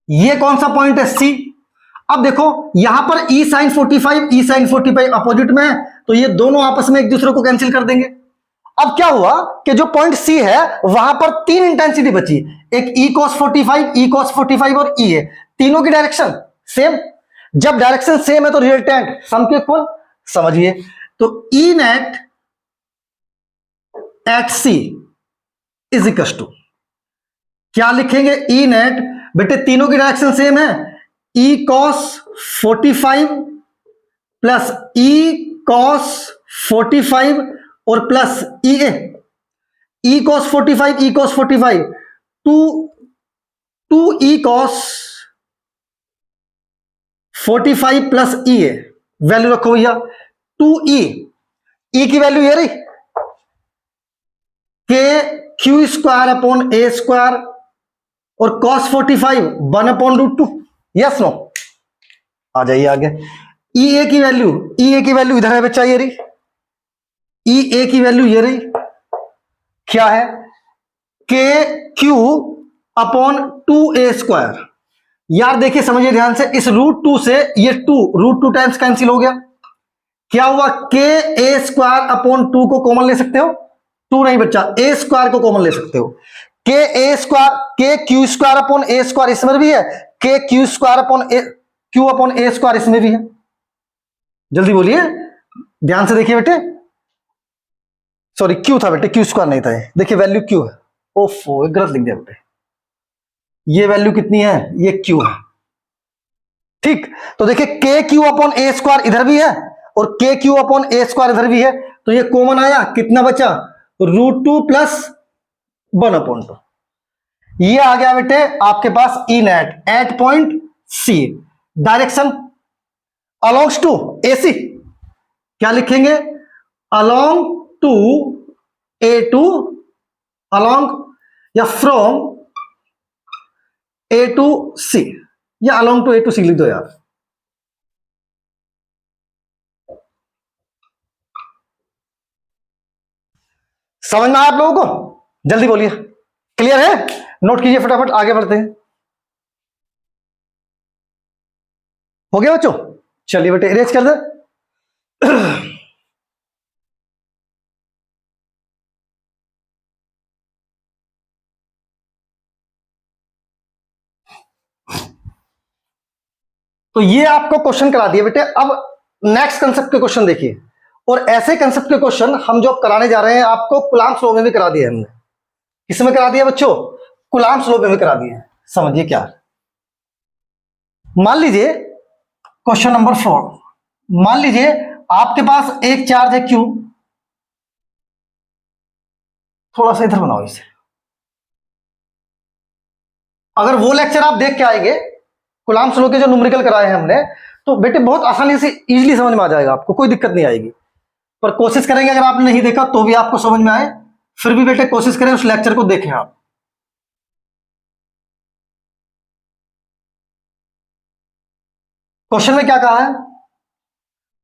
S1: ये कौन सा पॉइंट है, सी। अब देखो यहां पर ई साइन 45, ई साइन 45 अपोजिट में है, तो ये दोनों आपस में एक दूसरे को कैंसिल कर देंगे। अब क्या हुआ कि जो पॉइंट सी है वहां पर तीन इंटेंसिटी बची, एक ई कॉस 45, ई कॉस 45 और ई है। तीनों की डायरेक्शन सेम। जब डायरेक्शन सेम है तो रिजल्टेंट सम के इक्वल। समझिए, तो E net at C is equal to, क्या लिखेंगे, ई नेट, बेटे तीनों की डायरेक्शन सेम है, E cos 45 plus E cos 45 और plus E A, E cos 45, E cos 45, two E cos 45 plus E A. Value रखो भैया, 2e, ई की वैल्यू ये रही, K Q square upon A square, और कॉस 45 1 अपॉन √2। यस नो, आ जाइए आगे। ई ए की वैल्यू, ई ए की वैल्यू इधर है बच्चा, ये रही, ई ए की वैल्यू ये रही, क्या है, K Q upon 2a square. यार देखिए समझिए ध्यान से, इस √2 से ये √2 टाइम्स कैंसिल हो गया। क्या हुआ, के ए स्क्वायर अपॉन 2 को कॉमन ले सकते हो, 2 नहीं बच्चा, ए स्क्वायर को कॉमन ले सकते हो। के ए स्क्वायर, के Q square upon A square इसमें भी है, K Q square upon A, Q upon A square इसमें भी है। जल्दी बोलिए, ध्यान से देखिए बेटे, सॉरी क्यू था बेटे, क्यू स्क्वायर नहीं था। देखिए वैल्यू क्यू है, ओफो गलत लिख दिया बेटे। ये वैल्यू कितनी है, ये क्यू है। ठीक, तो देखिए के क्यू अपॉन ए स्क्वायर इधर भी है और के क्यू अपॉन ए स्क्वायर इधर भी है, तो ये कॉमन आया, कितना बचा, √2 प्लस 1/2। ये आ गया बेटे आपके पास E net at point C. Direction alongs to AC, क्या लिखेंगे, along to A to, along या फ्रॉम ए टू सी, या along to A to C लिख दो यार। समझ में आया आप लोगों को, जल्दी बोलिए, क्लियर है, नोट कीजिए फटाफट, आगे बढ़ते हैं। हो गया बच्चों, चलिए बेटे इरेज कर दे। तो ये आपको क्वेश्चन करा दिए बेटे। अब नेक्स्ट कंसेप्ट के क्वेश्चन देखिए, और ऐसे कंसेप्ट के क्वेश्चन हम जो कराने जा रहे हैं आपको कूलम्ब्स लॉ में भी करा दिया हमने। किसमें करा दिया बच्चों, कूलम्ब्स लॉ में भी करा दिया। समझिए क्या, मान लीजिए क्वेश्चन नंबर 4, मान लीजिए आपके पास एक चार्ज है Q, थोड़ा सा इधर बनाओ इसे। अगर वो लेक्चर आप देख के आएंगे कूलम्ब्स लॉ के जो न्यूमेरिकल कराए हैं हमने, तो बेटे बहुत आसानी से इजीली समझ में आ जाएगा, आपको कोई दिक्कत नहीं आएगी। पर कोशिश करेंगे अगर आपने नहीं देखा तो भी आपको समझ में आए, फिर भी बेटे कोशिश करें उस लेक्चर को देखें आप। क्वेश्चन में क्या कहा है,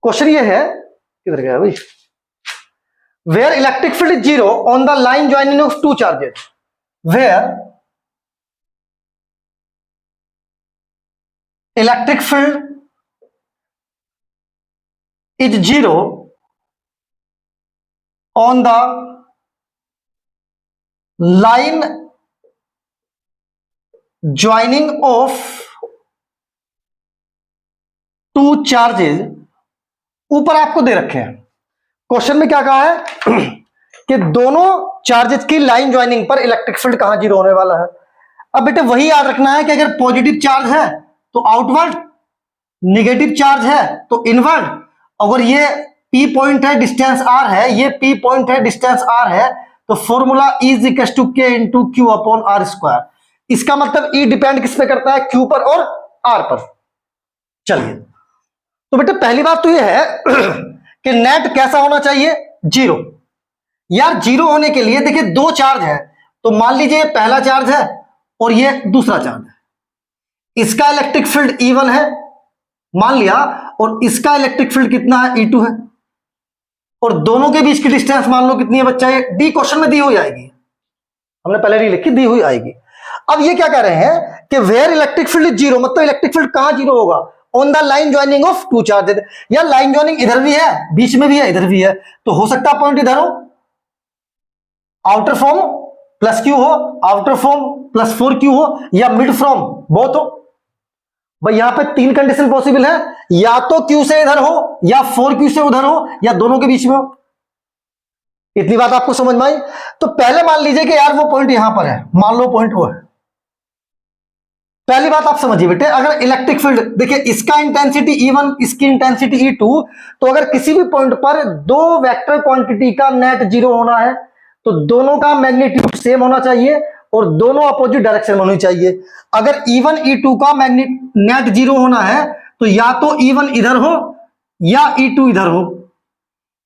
S1: क्वेश्चन ये है, किधर गया भाई, where electric field is 0 on the line joining of two charges, where electric field is 0 on the line joining of two charges। ऊपर आपको दे रखे हैं, क्वेश्चन में क्या कहा है कि दोनों चार्जेस की लाइन ज्वाइनिंग पर इलेक्ट्रिक फील्ड कहां 0 होने वाला है। अब बेटे वही याद रखना है कि अगर पॉजिटिव चार्ज है तो आउटवर्ड, नेगेटिव चार्ज है तो इनवर्ड। अगर ये P पॉइंट है, डिस्टेंस R है, ये P पॉइंट है, डिस्टेंस R है, तो formula E is equal to K into Q upon R square. इसका मतलब E डिपेंड किस पे करता है, Q पर और R पर। चलिए, तो बेटे पहली बात तो ये है कि नेट कैसा होना चाहिए, 0। यार 0 होने के लिए देखिए दो चार्ज है, तो मान लीजिए पहला चार्ज है और ये दूसरा चार्ज है, इसका इलेक्ट्रिक फील्ड E1 है मान लिया, और इसका इलेक्ट्रिक फील्ड कितना है, E2 है, और दोनों के बीच की डिस्टेंस मान लो कितनी है बच्चा, ये डी क्वेश्चन में दी हुई आएगी, हमने पहले नहीं लिखी, दी हुई आएगी। अब ये क्या कह रहे हैं कि वेयर इलेक्ट्रिक फील्ड इज 0, मतलब इलेक्ट्रिक फील्ड कहां 0 होगा, on the line joining of two charges. या लाइन ज्वाइनिंग इधर भी है, बीच में भी है, इधर भी है, तो हो सकता है पॉइंट इधर हो, आउटर फ्रॉम प्लस क्यू हो, आउटर फ्रॉम प्लस 4Q हो, या मिड फ्रॉम बोथ हो। भाई यहां पे तीन कंडीशन पॉसिबल है, या तो Q से इधर हो, या 4Q से उधर हो, या दोनों के बीच में हो। इतनी बात आपको समझ में आई। तो पहले मान लीजिए कि यार वो पॉइंट यहां पर है, मान लो पॉइंट वो है। पहली बात आप समझिए बेटे, अगर इलेक्ट्रिक फील्ड देखिए इसका इंटेंसिटी E1, इसकी इंटेंसिटी E2, तो अगर किसी भी पॉइंट पर दो वेक्टर क्वांटिटी का नेट 0 होना है तो दोनों का मैग्नीट्यूड सेम होना चाहिए और दोनों अपोजिट डायरेक्शन में होनी चाहिए। अगर E1 E2 का नेट 0 होना है तो या तो E1 इधर हो या E2 इधर हो,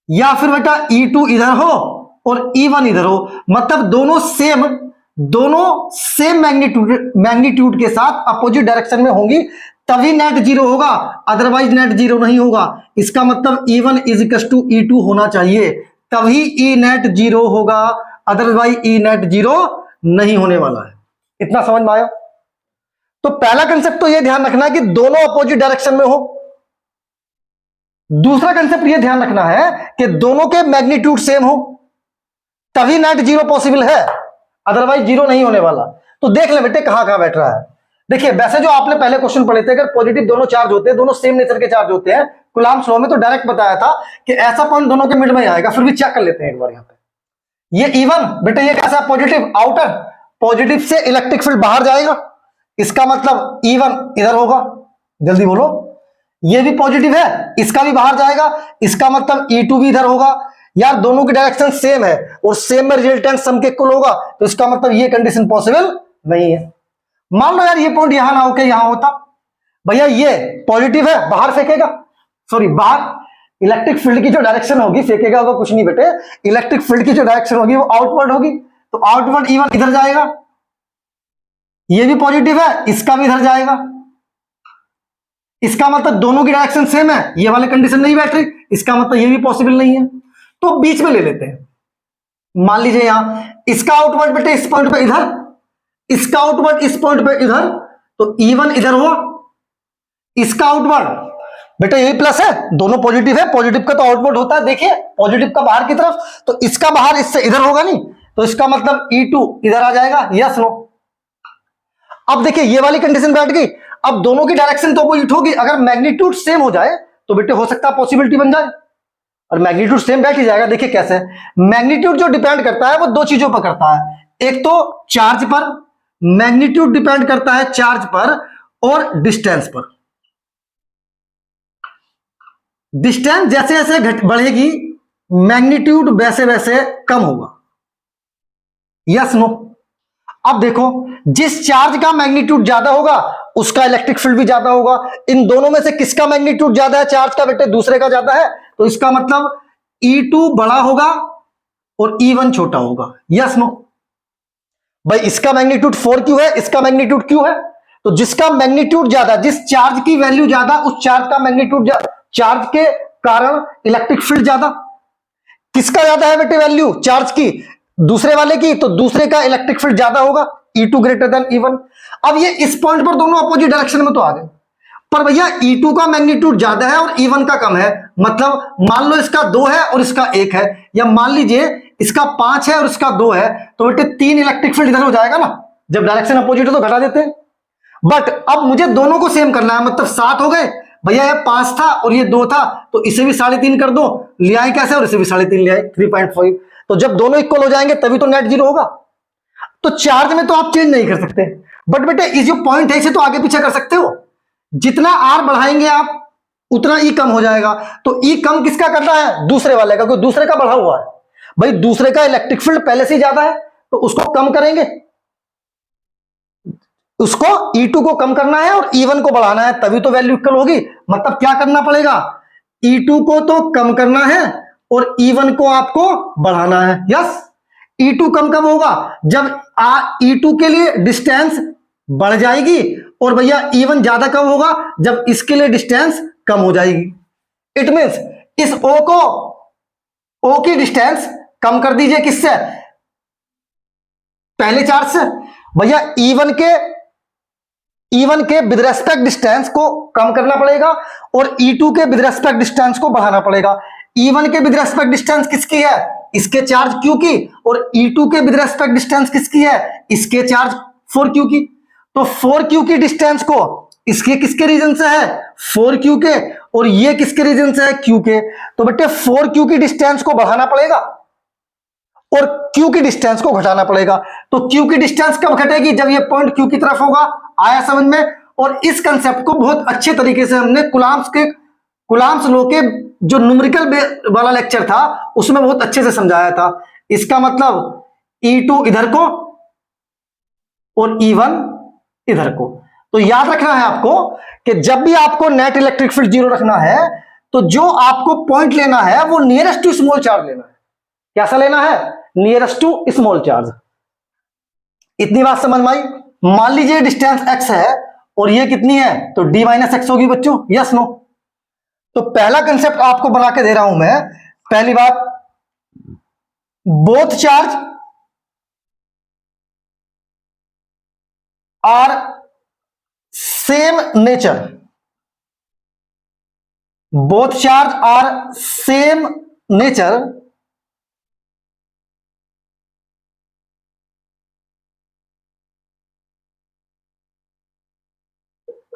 S1: या फिर बेटा E2 इधर हो और E1 इधर हो, मतलब दोनों सेम मैग्नीट्यूड के साथ अपोजिट डायरेक्शन में होंगी, तभी नेट 0 होगा, अदरवाइज नेट 0 नहीं होगा। इसका मतलब E1 is equal to E2 होना चाहिए, तभी E नेट 0 होगा, अदरवाइज E नेट 0 नहीं होने वाला है। इतना समझ में आया। तो पहला कंसेप्ट तो यह ध्यान रखना है कि दोनों अपोजिट डायरेक्शन में हो। दूसरा कंसेप्ट यह ध्यान रखना है कि दोनों के मैग्नीट्यूड सेम हो, तभी नेट 0 पॉसिबल है, अदरवाइज 0 नहीं होने वाला। तो देख ले बेटे कहां कहां बैठ रहा है। देखिए वैसे जो आपने पहले क्वेश्चन पढ़े थे, अगर पॉजिटिव दोनों चार्ज होते हैं, दोनों सेम नेचर के चार्ज होते हैं, कूलम्ब्स लॉ में तो डायरेक्ट बताया था कि ऐसा पॉइंट दोनों के मिड में आएगा। फिर भी चेक कर लेते हैं एक बार यहां पे। ये E1 बेटे ये कैसा पॉजिटिव, आउटर, पॉजिटिव से इलेक्ट्रिक फील्ड बाहर जाएगा, इसका मतलब E1 इधर होगा, जल्दी बोलो। ये भी पॉजिटिव है, इसका भी बाहर जाएगा, इसका मतलब E2 भी इधर होगा। यार दोनों की डायरेक्शन सेम है और सेम में रिजल्टेंट सम के इक्वल होगा, तो इसका मतलब ये कंडीशन पॉसिबल नहीं है। मान लो यार ये पॉइंट यहां ना होके यहां होता, भैया ये पॉजिटिव है, बाहर फेंकेगा, सॉरी बाहर इलेक्ट्रिक फील्ड की जो डायरेक्शन होगी, फेंकेगा होगा कुछ नहीं बेटे, इलेक्ट्रिक फील्ड की जो डायरेक्शन होगी वो आउटवर्ड होगी, तो आउटवर्ड E1 इधर जाएगा। ये भी पॉजिटिव है, इसका भी इधर जाएगा, इसका मतलब दोनों की डायरेक्शन सेम है, ये वाली कंडीशन नहीं बैठ रही, इसका मतलब ये भी पॉसिबल नहीं है। तो बीच में ले लेते हैं। मान लीजिए यहां इसका आउटवर्ड बेटे इस पॉइंट पे इधर, इसका आउटवर्ड इस पॉइंट पे इधर, तो E1 इधर हुआ, इसका आउटवर्ड बेटा यही प्लस है, दोनों पॉजिटिव है, पॉजिटिव का तो आउटवर्ड होता है, देखिए पॉजिटिव का बाहर की तरफ, तो इसका बाहर इससे इधर होगा नहीं, तो इसका मतलब E2 इधर आ जाएगा, यस नो। अब देखिए ये वाली कंडीशन बैठ गई, अब दोनों की डायरेक्शन तो अपोजिट होगी, अगर मैग्नीट्यूड सेम हो जाए तो बेटे हो सकता है पॉसिबिलिटी बन जाए, और मैग्नीट्यूड सेम बैठ ही जाएगा। देखिए कैसे, मैग्नीट्यूड जो डिपेंड करता है वो दो चीजों पर करता है, एक तो चार्ज पर, मैग्नीट्यूड डिपेंड करता है चार्ज पर और डिस्टेंस पर। डिस्टेंस जैसे जैसे बढ़ेगी मैग्नीट्यूड वैसे वैसे कम होगा, यस नो। अब देखो जिस चार्ज का मैग्नीट्यूड ज्यादा होगा उसका इलेक्ट्रिक फील्ड भी ज्यादा होगा, इन दोनों में से किसका मैग्नीट्यूड ज्यादा है, चार्ज का बेटे दूसरे का ज्यादा है, तो इसका मतलब E2 बड़ा होगा और E1 छोटा होगा, यस नो। भाई इसका मैग्नीट्यूड 4 क्यों है, इसका मैग्नीट्यूड क्यों है, तो जिसका मैग्नीट्यूड ज्यादा, जिस चार्ज की वैल्यू ज्यादा उस चार्ज का मैग्नीट्यूड, चार्ज के कारण इलेक्ट्रिक फील्ड ज्यादा। किसका ज्यादा है बेटे वैल्यू चार्ज की, दूसरे वाले की, तो दूसरे का इलेक्ट्रिक फील्ड ज्यादा होगा, E2 ग्रेटर देन E1। अब ये इस पॉइंट पर दोनों अपोजिट डायरेक्शन में तो आ गए, पर भैया E2 का मैग्नीट्यूड ज्यादा है और E1 का कम है, मतलब मान लो इसका 2 है और इसका 1 है, या मान लीजिए इसका 5 है और इसका 2 है, तो बेटे 3 इलेक्ट्रिक फील्ड इधर हो जाएगा ना, जब डायरेक्शन अपोजिट हो तो घटा देते हैं। बट अब मुझे दोनों को सेम करना है, मतलब 7 हो गए, भैया ये 5 था और ये 2 था, तो इसे भी 3.5 कर दो, ले आए कैसे, और इसे भी 3.5 ले आए 3.5, तो जब दोनों इक्वल हो जाएंगे तभी तो नेट जीरो होगा। तो चार्ज में तो आप चेंज नहीं कर सकते, बट बेटे इस जो पॉइंट है इसे तो आगे पीछे कर सकते हो, जितना आर बढ़ाएंगे आप उतना ई कम हो जाएगा, तो ई कम किसका करना है, दूसरे वाले का, क्योंकि दूसरे का बढ़ा हुआ है, भाई दूसरे का इलेक्ट्रिक फील्ड पहले से ज्यादा है तो उसको कम करेंगे, उसको E2 को कम करना है और E1 को बढ़ाना है, तभी तो वैल्यू इक्वल होगी। मतलब क्या करना पड़ेगा, E2 को तो कम करना है और E1 को आपको बढ़ाना है, यस। E2 कम कब होगा, जब E2 के लिए डिस्टेंस बढ़ जाएगी, और भैया E1 ज्यादा कब होगा, जब इसके लिए डिस्टेंस कम हो जाएगी। इट मीन्स इस O की डिस्टेंस कम कर दीजिए, किससे, पहले चार्ज से, भैया E1 के विद रेस्पेक्ट डिस्टेंस को कम करना पड़ेगा और E2 के विद रेस्पेक्ट डिस्टेंस को बढ़ाना पड़ेगा। E1 के विद रेस्पेक्ट डिस्टेंस किसकी है, इसके चार्ज Q की, और E2 के विद रेस्पेक्ट डिस्टेंस किसकी है, इसके चार्ज 4Q की। तो 4Q की डिस्टेंस को इसके किसके रीजन से है, 4Q के, और ये किसके रीजन से है, Q के, तो बेटे 4Q की डिस्टेंस को बढ़ाना पड़ेगा और Q की डिस्टेंस को घटाना पड़ेगा। तो Q की डिस्टेंस कब घटेगी, जब ये पॉइंट Q की तरफ होगा, आया समझ में। और इस कंसेप्ट को बहुत अच्छे तरीके से हमने कुलाम्स लॉ के जो न्यूमेरिकल वाला लेक्चर था उसमें बहुत अच्छे से समझाया था। इसका मतलब E2 इधर को और E1 इधर को। तो याद रखना है आपको कि जब भी आपको नेट इलेक्ट्रिक फील्ड जीरो रखना है तो जो आपको पॉइंट लेना है वो नियरेस्ट टू स्मॉल चार्ज लेना है। कैसा लेना है, नियरेस्ट टू स्मॉल चार्ज। इतनी बात समझ में आई। मान लीजिए डिस्टेंस x है और ये कितनी है, तो d माइनस एक्स होगी बच्चों, यस नो। तो पहला कंसेप्ट आपको बना के दे रहा हूं मैं। पहली बात, both charge are same nature, both charge are same nature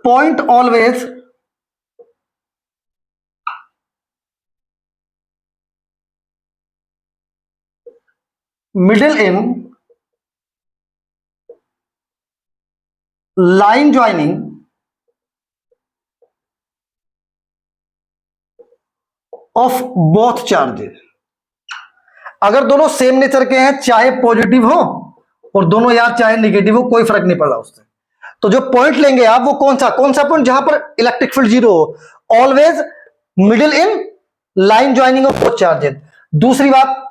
S1: point always middle in line joining of both charges. अगर दोनों सेम नेचर के हैं, चाहे पॉजिटिव हो और दोनों यार चाहे नेगेटिव हो, कोई फर्क नहीं पड़ रहा उससे। तो जो पॉइंट लेंगे आप वो कौन सा पॉइंट, जहां पर इलेक्ट्रिक फील्ड जीरो हो, always middle in line joining of both charges. दूसरी बात,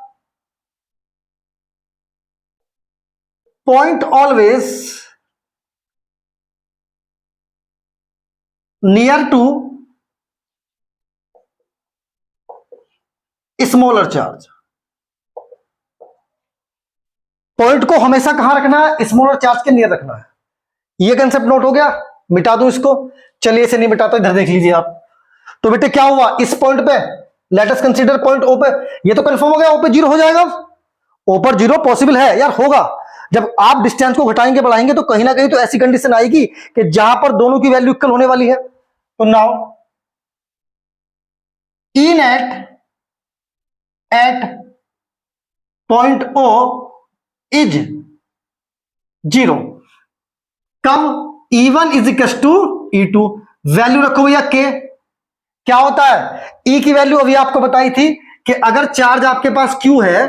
S1: point always near to smaller charge. Point को हमेशा कहां रखना है, स्मॉलर चार्ज के नियर रखना है। ये कंसेप्ट नोट हो गया, मिटा दूं इसको, चलिए इसे नहीं मिटाता, इधर देख लीजिए आप। तो बेटे क्या हुआ इस पॉइंट पे, let us consider point O पे, ये तो कंफर्म हो गया ओ पे जीरो हो जाएगा। ओ पर जीरो पॉसिबल है यार, होगा। जब आप डिस्टेंस को घटाएंगे बढ़ाएंगे तो कहीं ना कहीं तो ऐसी कंडीशन आएगी कि जहां पर दोनों की वैल्यू इक्वल होने वाली है। तो now E net at point O is zero. कब E1 is equal to E2। Value रखो भैया के। क्या होता है E की वैल्यू अभी आपको बताई थी कि अगर चार्ज आपके पास Q है,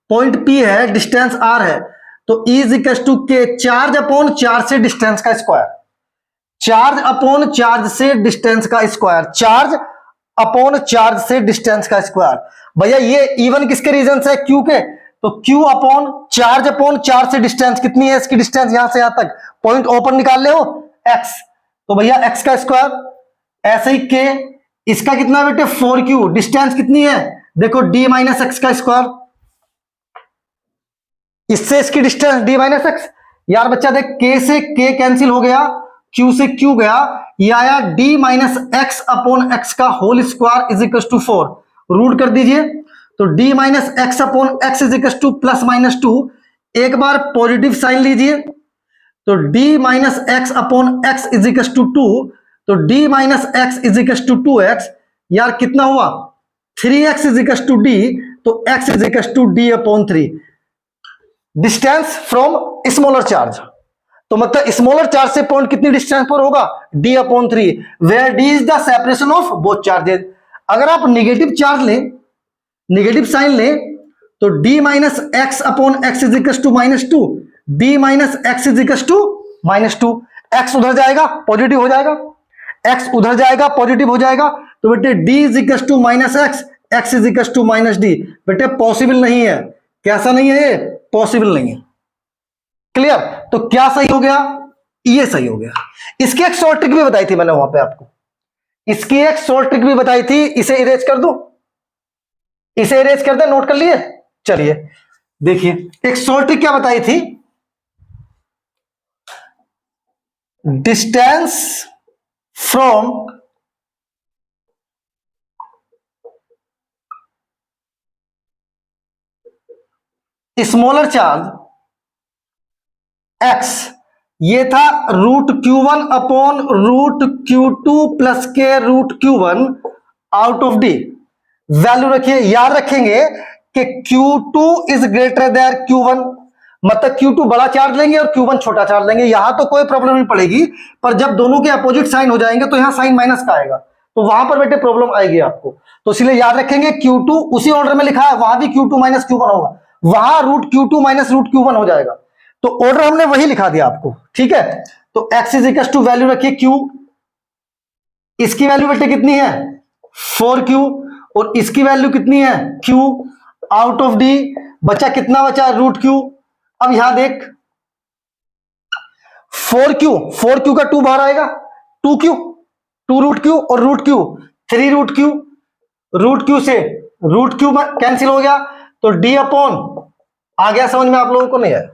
S1: पॉइंट P है, डिस्टेंस R है, तो E इज इक्वल टू के चार्ज अपॉन चार्ज से डिस्टेंस का स्क्वायर। चार्ज अपॉन चार्ज से डिस्टेंस का स्क्वायर, चार्ज अपॉन चार्ज से डिस्टेंस का स्क्वायर। भैया ये E1 किसके रीजन से है, Q के, तो Q अपॉन चार्ज से डिस्टेंस कितनी है, इसकी डिस्टेंस यहां से यहां तक, पॉइंट O पर निकाल ले हो x, तो भैया x का स्क्वायर। ऐसे ही K, इसका कितना बेटे 4Q, डिस्टेंस कितनी है देखो d माइनस एक्स का स्क्वायर, इससे इसकी डिस्टेंस d माइनस एक्स। यार बच्चा देख, K से K कैंसिल हो गया, Q से Q गया, ये आया d minus x upon x का whole square is equal to 4। Root कर दीजिए, तो d minus x upon x is equal to plus minus 2। एक बार पॉजिटिव साइन लीजिए, तो d minus x upon x is equal to 2, तो d minus x is equal to 2x। यार कितना हुआ 3x is equal to d, तो x is equal to d upon 3। Distance from smaller charge, तो मतलब स्मॉलर चार्ज से पॉइंट कितनी डिस्टेंस पर होगा, d upon 3, where d is the separation of both charges. अगर आप नेगेटिव चार्ज लें, नेगेटिव साइन लें, तो d minus x upon x is equal to -2, d minus x is equal to -2। x उधर जाएगा पॉजिटिव हो जाएगा, x उधर जाएगा पॉजिटिव हो जाएगा, तो बेटे d is equal to -x, x is equal to -d। बेटे पॉसिबल नहीं है, कैसा नहीं है, ये पॉसिबल नहीं है। क्लियर, तो क्या सही हो गया, ये सही हो गया। इसकी एक शॉर्ट ट्रिक भी बताई थी मैंने वहां पे आपको, इसकी एक शॉर्ट ट्रिक भी बताई थी, इसे इरेज कर दो, इसे इरेज कर दे, नोट कर लिए। चलिए देखिए एक शॉर्ट ट्रिक क्या बताई थी, distance from smaller charge x, ये था √Q1 अपॉन √Q2 प्लस के √Q1 out of d। Value रखिए, याद रखेंगे कि Q2 is greater than Q1, मतलब Q2 बड़ा चार्ज लेंगे और Q1 छोटा चार्ज लेंगे, यहां तो कोई प्रॉब्लम नहीं पड़ेगी, पर जब दोनों के अपोजिट साइन हो जाएंगे तो यहां साइन माइनस का आएगा, तो वहां पर बेटे प्रॉब्लम आएगी आपको। तो इसलिए याद रखेंगे Q2 उसी ऑर्डर में लिखा है, वहां भी Q2 माइनस Q1 होगा, वहां √Q2 माइनस √Q1 हो जाएगा, तो ऑर्डर हमने वही लिखा दिया आपको, ठीक है। तो x is equal to value रखिए Q, इसकी वैल्यू बेटे कितनी है 4Q, और इसकी वैल्यू कितनी है Q आउट ऑफ d। बचा कितना बचा √Q। अब यहां देख 4Q का 2 बाहर आएगा, 2Q, 2√Q और √Q 3√Q, √Q से √Q कैंसिल हो गया, तो d अपॉन, आ गया समझ में आप लोगों को, नहीं आया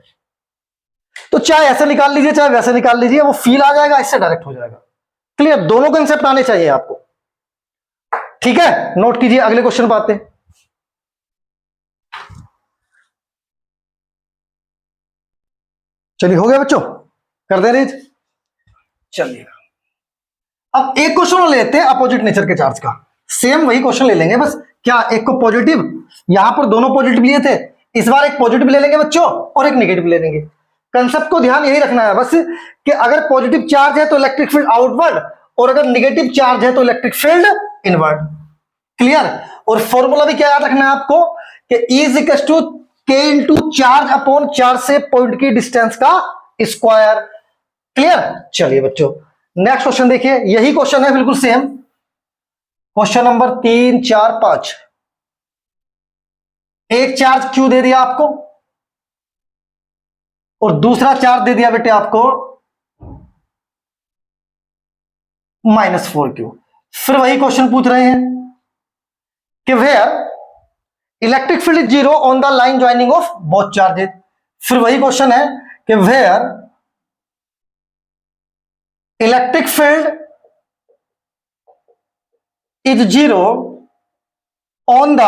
S1: तो चाहे ऐसे निकाल लीजिए चाहे वैसे निकाल लीजिए, वो फील आ जाएगा, इससे डायरेक्ट हो जाएगा। क्लियर, दोनों कंसेप्ट आने चाहिए आपको, ठीक है। नोट कीजिए, अगले क्वेश्चन पर आते हैं। चलिए हो गया बच्चों, कर दे रेज। चलिए अब एक क्वेश्चन लेते हैं अपोजिट नेचर के चार्ज का, सेम वही क्वेश्चन ले लेंगे, बस क्या एक को पॉजिटिव, यहां पर दोनों पॉजिटिव लिए थे, इस बार एक पॉजिटिव ले लेंगे बच्चों और एक नेगेटिव ले लेंगे। कंसेप्ट को ध्यान यही रखना है बस कि अगर पॉजिटिव चार्ज है तो इलेक्ट्रिक फील्ड आउटवर्ड, और अगर नेगेटिव चार्ज है तो इलेक्ट्रिक फील्ड इनवर्ड। क्लियर। और फॉर्मूला भी क्या याद रखना है आपको कि E is equal to K into charge upon charge से पॉइंट की डिस्टेंस का स्क्वायर। क्लियर। चलिए बच्चों नेक्स्ट क्वेश्चन देखिए, यही क्वेश्चन है बिल्कुल सेम, क्वेश्चन नंबर 3, 4, 5। एक चार्ज Q दे दिया आपको और दूसरा चार्ज दे दिया बेटे आपको -4Q। फिर वही क्वेश्चन पूछ रहे हैं कि where electric field is zero on the line joining of both charges. फिर वही क्वेश्चन है कि where electric field is zero on the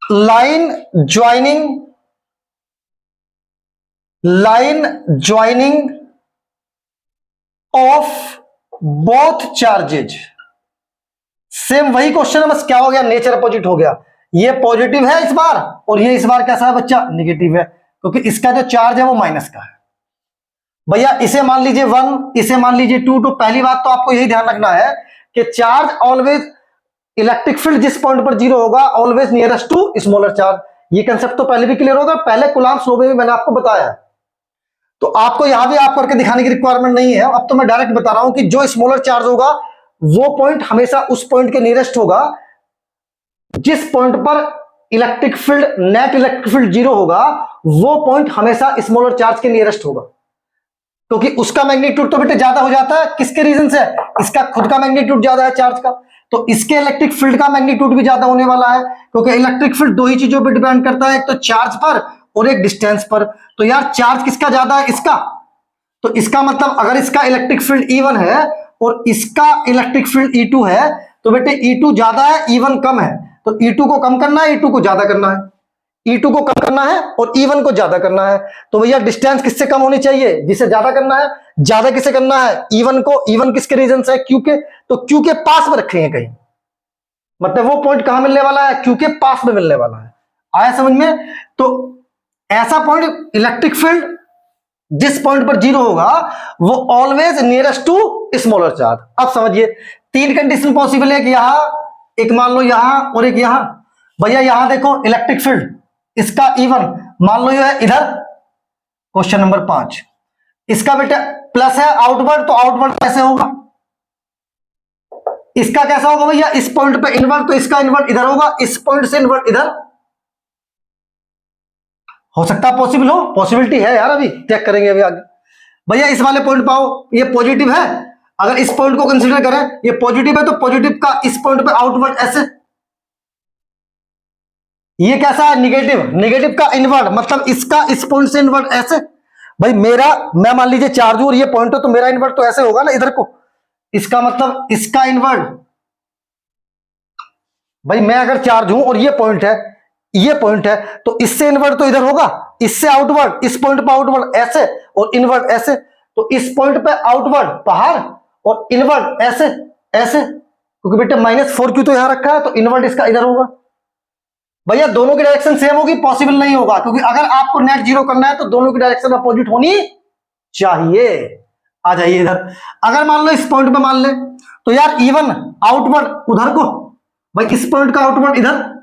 S1: line joining of both charges. Same वही क्वेश्चन है, बस क्या हो गया, नेचर अपोजिट हो गया। ये पॉजिटिव है इस बार और ये इस बार कैसा है बच्चा, नेगेटिव है, क्योंकि इसका जो चार्ज है वो माइनस का है। भैया इसे मान लीजिए 1, इसे मान लीजिए 2। तो पहली बात तो आपको यही ध्यान रखना है कि चार्ज ऑलवेज, इलेक्ट्रिक फील्ड जिस पॉइंट पर जीरो होगा always nearest to smaller charge. ये कंसेप्ट तो पहले भी क्लियर होगा, पहले कूलम्ब्स लॉ में भी मैंने आपको बताया। तो आपको यहां भी आप करके दिखाने की रिक्वायरमेंट नहीं है, अब तो मैं डायरेक्ट बता रहा हूं कि जो स्मॉलर चार्ज होगा वो पॉइंट हमेशा उस पॉइंट के नियरेस्ट होगा जिस पॉइंट पर electric field, net electric field zero होगा, वो पॉइंट हमेशा स्मॉलर चार्ज के नियरेस्ट होगा, क्योंकि उसका मैग्नीट्यूड तो बेटे ज्यादा हो जाता है। किसके रीजन से, इसका खुद का मैग्नीट्यूड ज्यादा है चार्ज का, तो इसके इलेक्ट्रिक फील्ड का मैग्नीट्यूड भी ज्यादा होने वाला है, क्योंकि इलेक्ट्रिक फील्ड दो ही चीजों पर डिपेंड करता है, एक तो चार्ज पर और एक डिस्टेंस पर। तो यार चार्ज किसका ज्यादा है, इसका। तो इसका मतलब अगर इसका इलेक्ट्रिक फील्ड E1 है और इसका इलेक्ट्रिक फील्ड E2 है, तो बेटे E2 ज्यादा है, E1 कम है। तो E2 को कम करना है, E2 को ज्यादा करना है, E2 को कम करना है और E1 को ज्यादा करना है। तो भैया डिस्टेंस किससे कम होनी चाहिए, जिसे ज्यादा करना है। ज्यादा किसे करना है, E1 को। E1 किसके रीजन से है, Q के। तो Q के पास में रखेंगे कहीं, मतलब वो पॉइंट कहां मिलने वाला है, Q के पास में मिलने वाला है। आया समझ में। तो ऐसा पॉइंट इलेक्ट्रिक फील्ड जिस पॉइंट पर जीरो होगा वो always nearest to smaller charge. अब समझिए तीन कंडीशन पॉसिबल है कि यहां एक मान लो, यहां और एक यहां। भैया यहां देखो इलेक्ट्रिक फील्ड इसका E1 मान लो ये है इधर, क्वेश्चन नंबर 5। इसका बेटा प्लस है आउटवर्ड, तो आउटवर्ड कैसे होगा, इसका कैसा होगा भैया, इस पॉइंट पे इनवर्ट, तो इसका इनवर्ट इधर होगा, इस पॉइंट से इनवर्ट इधर। हो सकता है पॉसिबल हो, पॉसिबिलिटी है यार, अभी चेक करेंगे अभी आगे। भैया इस वाले पॉइंट पाओ, ये पॉजिटिव है, अगर इस पॉइंट को कंसीडर करें ये पॉजिटिव है, तो पॉजिटिव का इस पॉइंट पे आउटवर्ड ऐसे। ये कैसा है, निगेटिव, निगेटिव का इनवर्ट, मतलब इसका इस पॉइंट से इनवर्ट ऐसे। भाई मेरा, मैं मान लीजिए चार्ज हूं और ये पॉइंट है, तो मेरा इनवर्ट तो ऐसे होगा ना इधर को, इसका मतलब इसका इनवर्ट। भाई मैं अगर चार्ज हूं और ये पॉइंट है, तो इससे इनवर्ट तो इधर होगा, इससे आउटवर्ड, इस पॉइंट पर आउटवर्ड ऐसे और इनवर्ट ऐसे। तो इस पॉइंट पे आउटवर्ड बाहर और इनवर्ट ऐसे ऐसे, क्योंकि बेटे -4Q तो यहां रखा है, तो इनवर्ट इसका इधर होगा। भैया दोनों की डायरेक्शन सेम होगी, पॉसिबल नहीं होगा, क्योंकि अगर आपको नेट जीरो करना है तो दोनों की डायरेक्शन अपोजिट होनी चाहिए। आ जाइए इधर, अगर मान लो इस पॉइंट पे मान ले, तो यार E1 आउटवर्ड उधर को, भाई इस पॉइंट का आउटवर्ड इधर,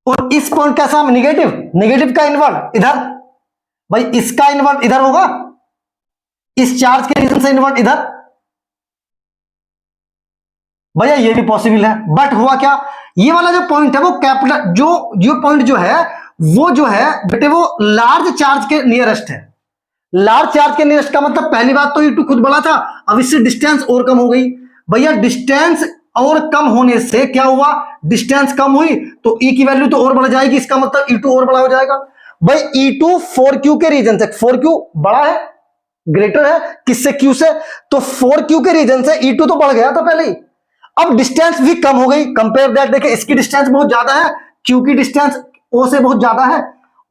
S1: और इस पॉइंट कैसा, निगेटिव, निगेटिव का इनवर्ट इधर। भाई इसका इनवर्ट इधर होगा, इस चार्ज के रीजन से इनवर्ट इधर। भैया ये भी पॉसिबल है, बट हुआ क्या, ये वाला जो पॉइंट है वो कैपिटल, जो पॉइंट जो है वो जो है बेटे वो लार्ज चार्ज के नियरेस्ट है। लार्ज चार्ज के नियरेस्ट का मतलब पहली बात तो E2 खुद बड़ा था, अब इससे डिस्टेंस और कम हो गई। भैया डिस्टेंस और कम होने से क्या हुआ, डिस्टेंस कम हुई तो E की वैल्यू तो और बढ़ जाएगी, इसका मतलब E2 और बड़ा हो जाएगा। भाई E2 4Q के रीजन से, 4Q बड़ा है, ग्रेटर है किससे, Q से, तो 4Q के रीजन से E2 तो बढ़ गया था पहले ही, अब डिस्टेंस भी कम हो गई। कंपेयर दैट, देखिए इसकी डिस्टेंस बहुत ज्यादा है, Q की डिस्टेंस O से बहुत ज्यादा है,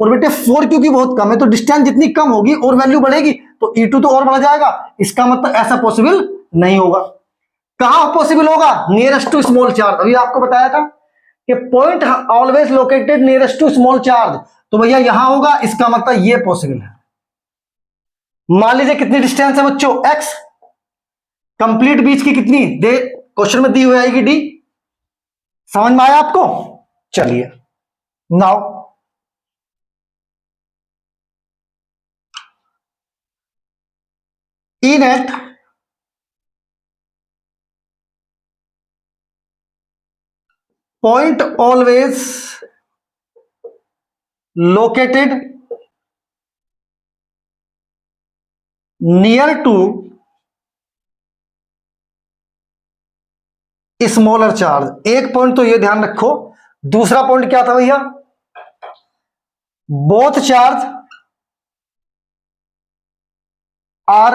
S1: और बेटे 4Q की बहुत कम है, तो डिस्टेंस जितनी कम होगी और वैल्यू बढ़ेगी, तो E2 तो और बढ़ जाएगा। इसका मतलब ऐसा पॉसिबल नहीं होगा। कहां पॉसिबल होगा, नियरेस्ट टू स्मॉल चार्ज। अभी आपको बताया था कि point always located nearest to small charge, तो भैया यहां होगा, इसका मतलब ये पॉसिबल है। मान लीजिए कितनी डिस्टेंस है बच्चों, x, कंप्लीट बीच की कितनी दे क्वेश्चन में दी हुई आएगी डी। समझ में आया आपको? चलिए now E net point always located near to smaller charge. एक पॉइंट तो ये ध्यान रखो, दूसरा पॉइंट क्या था भैया? Both charge are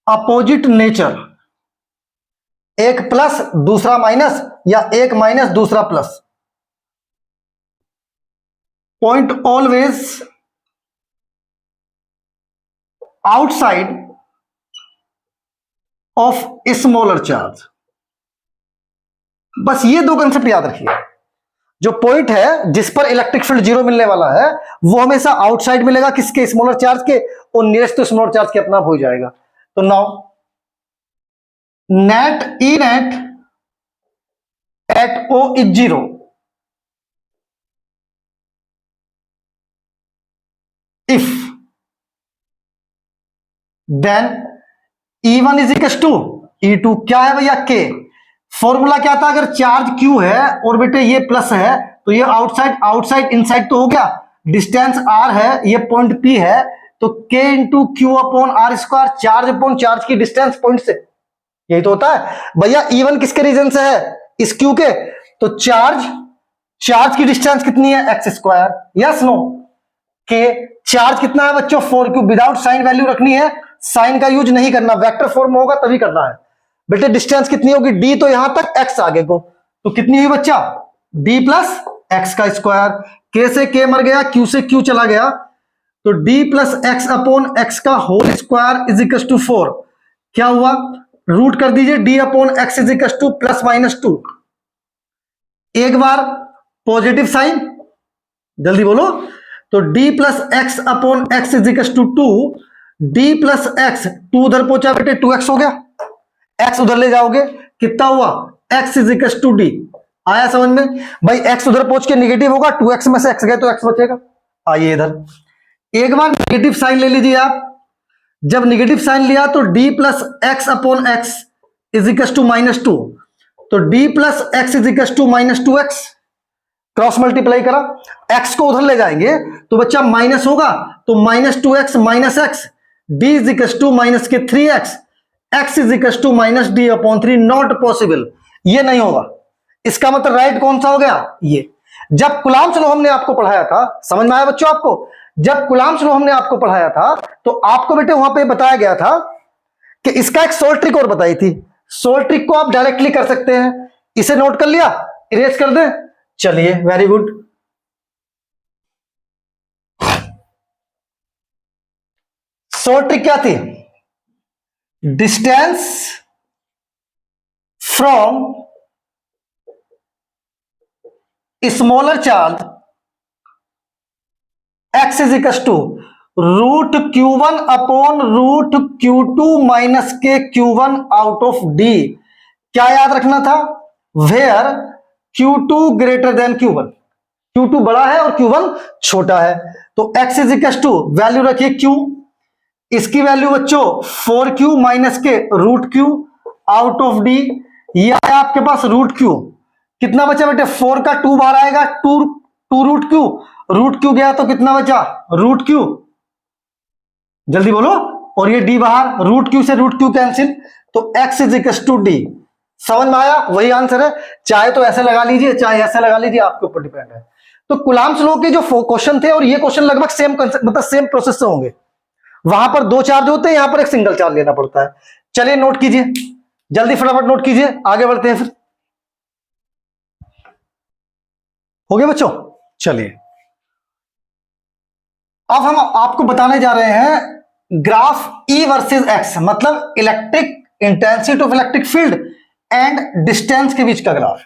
S1: opposite nature. एक प्लस दूसरा माइनस या एक माइनस दूसरा plus. Point always outside of smaller charge. बस ये दो कंसेप्ट याद रखिए। जो पॉइंट है जिस पर इलेक्ट्रिक फील्ड जीरो मिलने वाला है वो हमेशा आउटसाइड मिलेगा, किसके? स्मॉलर चार्ज के, और नियरेस्ट टू स्मॉलर चार्ज के अपना हो जाएगा। तो now net E net at O is zero if then E1 is equal to E2। क्या है भैया? के। फॉर्मूला क्या था? अगर चार्ज Q है और बेटे ये प्लस है तो ये आउटसाइड आउटसाइड इनसाइड तो हो गया। डिस्टेंस R है, ये पॉइंट P है, तो K into Q upon R square. Charge upon charge की डिस्टेंस पॉइंट से, यही तो होता है भैया। E1 किसके रीजन से है? इस Q के। तो चार्ज की डिस्टेंस कितनी है? X square. Yes no? के चार्ज कितना है बच्चों? 4Q। विदाउट साइन वैल्यू रखनी है, साइन का यूज नहीं करना, वेक्टर फॉर्म होगा तभी करना है। बेटे डिस्टेंस कितनी होगी? डी तो यहां तक, एक्स आगे को, तो कितनी हुई बच्चा? डी प्लस एक्स का स्क्वायर। के से के मर गया, क्यू से क्यू चला गया, तो D plus x upon x का whole square is equal to 4। क्या हुआ? रूट कर दीजिए, D upon x is equal to plus minus 2। एक बार पॉजिटिव साइन, जल्दी बोलो। तो D plus x upon x is equal to 2। D plus x, 2 उधर पहुंचा बेटे, 2x हो गया। x उधर ले जाओगे, कितना हुआ? x is equal to D. आया समझ में भाई? x उधर पहुंच के निगेटिव होगा, 2x में से x गए तो x बचेगा। आइए इधर एक बार निगेटिव साइन ले लीजिए आप। जब निगेटिव साइन लिया तो d plus x upon x is equal to -2। तो d plus x is equal to -2x। Cross multiply करा, x को उधर ले जाएंगे तो बच्चा माइनस होगा, तो -2x minus x, d is equal to minus के 3x, x is equal to minus D upon 3। Not possible, ये नहीं होगा। इसका मतलब राइट कौन सा हो गया? ये। जब कूलम्ब्स लॉ हमने आपको पढ़ाया था, समझ में आया बच्चों आपको? जब कूलम्ब्स लॉ हमने आपको पढ़ाया था तो आपको बेटे वहां पे बताया गया था कि इसका एक सोल्व ट्रिक और बताई थी। सोल्व ट्रिक को आप डायरेक्टली कर सकते हैं। इसे नोट कर लिया? इरेज कर दें? चलिए, वेरी गुड। सोल्व ट्रिक क्या थी? Distance from smaller charge x is equal to root Q1 upon root Q2 minus के Q1 आउट ऑफ D। क्या याद रखना था? Where Q2 greater than Q1। Q2 बड़ा है और Q1 छोटा है, तो x is equal to value रखिए Q, इसकी वैल्यू बच्चों 4Q माइनस के root Q out of D। ये आया आपके पास रूट Q। कितना बचा बेटे? 4 का 2 बाहर आएगा, 2 रूट Q। रूट Q गया तो कितना बचा? Root Q। जल्दी बोलो। और ये D बाहर, रूट Q से रूट Q कैंसिल, तो x is equal to D। समझ में आया? वही आंसर है। चाहे तो ऐसे लगा लीजिए, चाहे ऐसे लगा लीजिए, आपके ऊपर डिपेंड है। तो कूलम्ब्स लॉ के जो क्वेश्चन थे और ये क्वेश्चन लगभग सेम मतलब सेम प्रोसेस से होंगे। वहां पर 2 चार्ज होते हैं, यहां पर एक सिंगल चार्ज लेना पड़ता है। चलिए नोट कीजिए, जल्दी फटाफट नोट कीजिए, आगे बढ़ते हैं फिर। हो गया बच्चों? चलिए अब हम आपको बताने जा रहे हैं ग्राफ E वर्सेस X, मतलब electric intensity of electric field and distance के बीच का ग्राफ।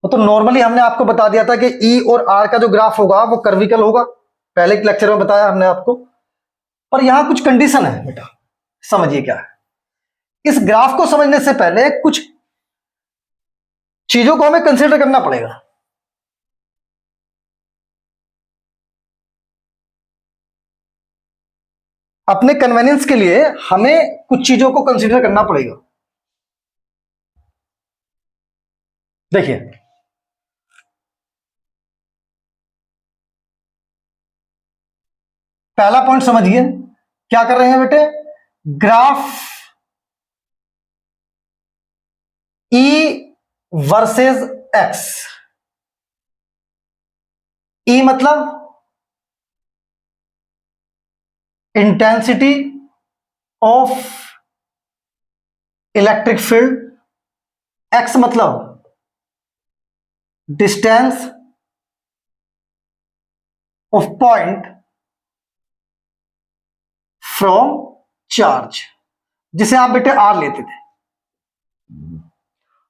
S1: तो नॉर्मली हमने आपको बता दिया था कि E और R का जो ग्राफ होगा वो कर्विकल होगा, पहले के लेक्चर में बताया हमने आपको। पर यहां कुछ कंडीशन है बेटा, समझिए क्या है। इस ग्राफ को समझने से पहले कुछ चीजों को हमें कंसीडर करना पड़ेगा। अपने कन्वीनियंस के लिए हमें कुछ चीजों को कंसीडर करना पड़ेगा। देखिए, पहला पॉइंट समझिए, क्या कर रहे हैं बेटे, graph E versus x. E मतलब intensity of electric field, x मतलब distance of point from charge, जिसे आप बेटे आर लेते थे।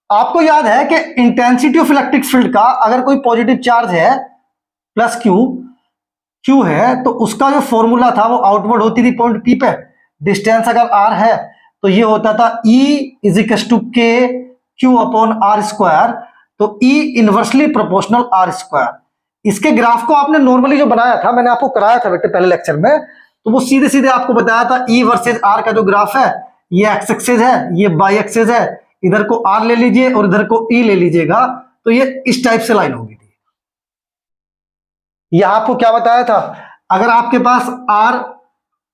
S1: आपको याद है कि इंटेंसिटी ऑफ इलेक्ट्रिक फील्ड का अगर कोई पॉजिटिव चार्ज है प्लस क्यू है, तो उसका जो फॉर्मूला था वो आउटवर्ड होती थी पॉइंट पी पे। डिस्टेंस अगर आर है तो ये होता था E is equal to K Q upon R square, तो E inversely proportional R square. इसके ग्राफ को आपने नॉर्मली जो बनाया था, मैंने आपको कराया था बेटे पहले लेक्चर में, तो वो सीधे सीधे आपको बताया था E वर्सेज आर का जो ग्राफ है, ये एक्स एक्सिस है, ये बाई एक्सिस है, इधर को आर ले लीजिए और इधर को E ले लीजिएगा, तो ये इस टाइप से लाइन होगी। यह आपको क्या बताया था, अगर आपके पास आर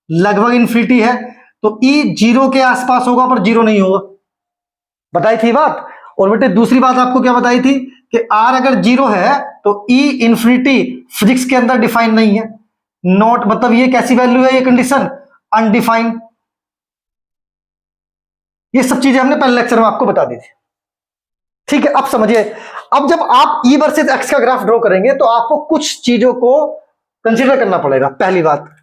S1: लगभग इन्फिनिटी है तो E जीरो के आसपास होगा पर जीरो नहीं होगा, बताई थी बात। और बेटे दूसरी बात आपको क्या बताई थी कि आर अगर जीरो है तो E इन्फिनिटी फिजिक्स के अंदर डिफाइन नहीं है, नॉट मतलब ये कैसी वैल्यू है, ये कंडीशन अनडिफाइंड। ये सब चीजें हमने पहले लेक्चर में आपको बता दी थी, ठीक है। अब समझिए, अब जब आप E वर्सेस एक्स का ग्राफ ड्रॉ करेंगे तो आपको कुछ चीजों को कंसीडर करना पड़ेगा। पहली बात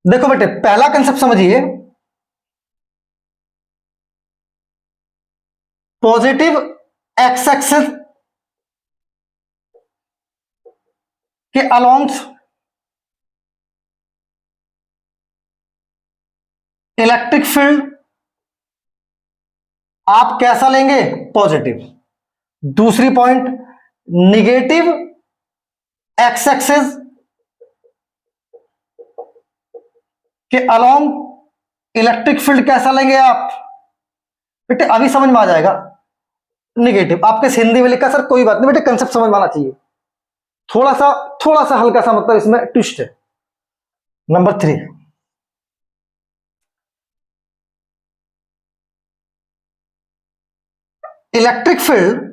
S1: देखो बेटे, पहला कंसेप्ट समझिए, पॉजिटिव एक्स एक्सिस के अलोंग्स इलेक्ट्रिक फील्ड आप कैसा लेंगे, पॉजिटिव। दूसरी पॉइंट, निगेटिव एक्स एक्सिस के अलोंग इलेक्ट्रिक फील्ड कैसा लेंगे आप, बेटे अभी समझ में आ जाएगा। निगेटिव आपके हिंदी में लिखा सर, कोई बात नहीं बेटे, कंसेप्ट समझ में आना चाहिए। थोड़ा सा हल्का सा मतलब इसमें ट्विस्ट है। Number 3, electric field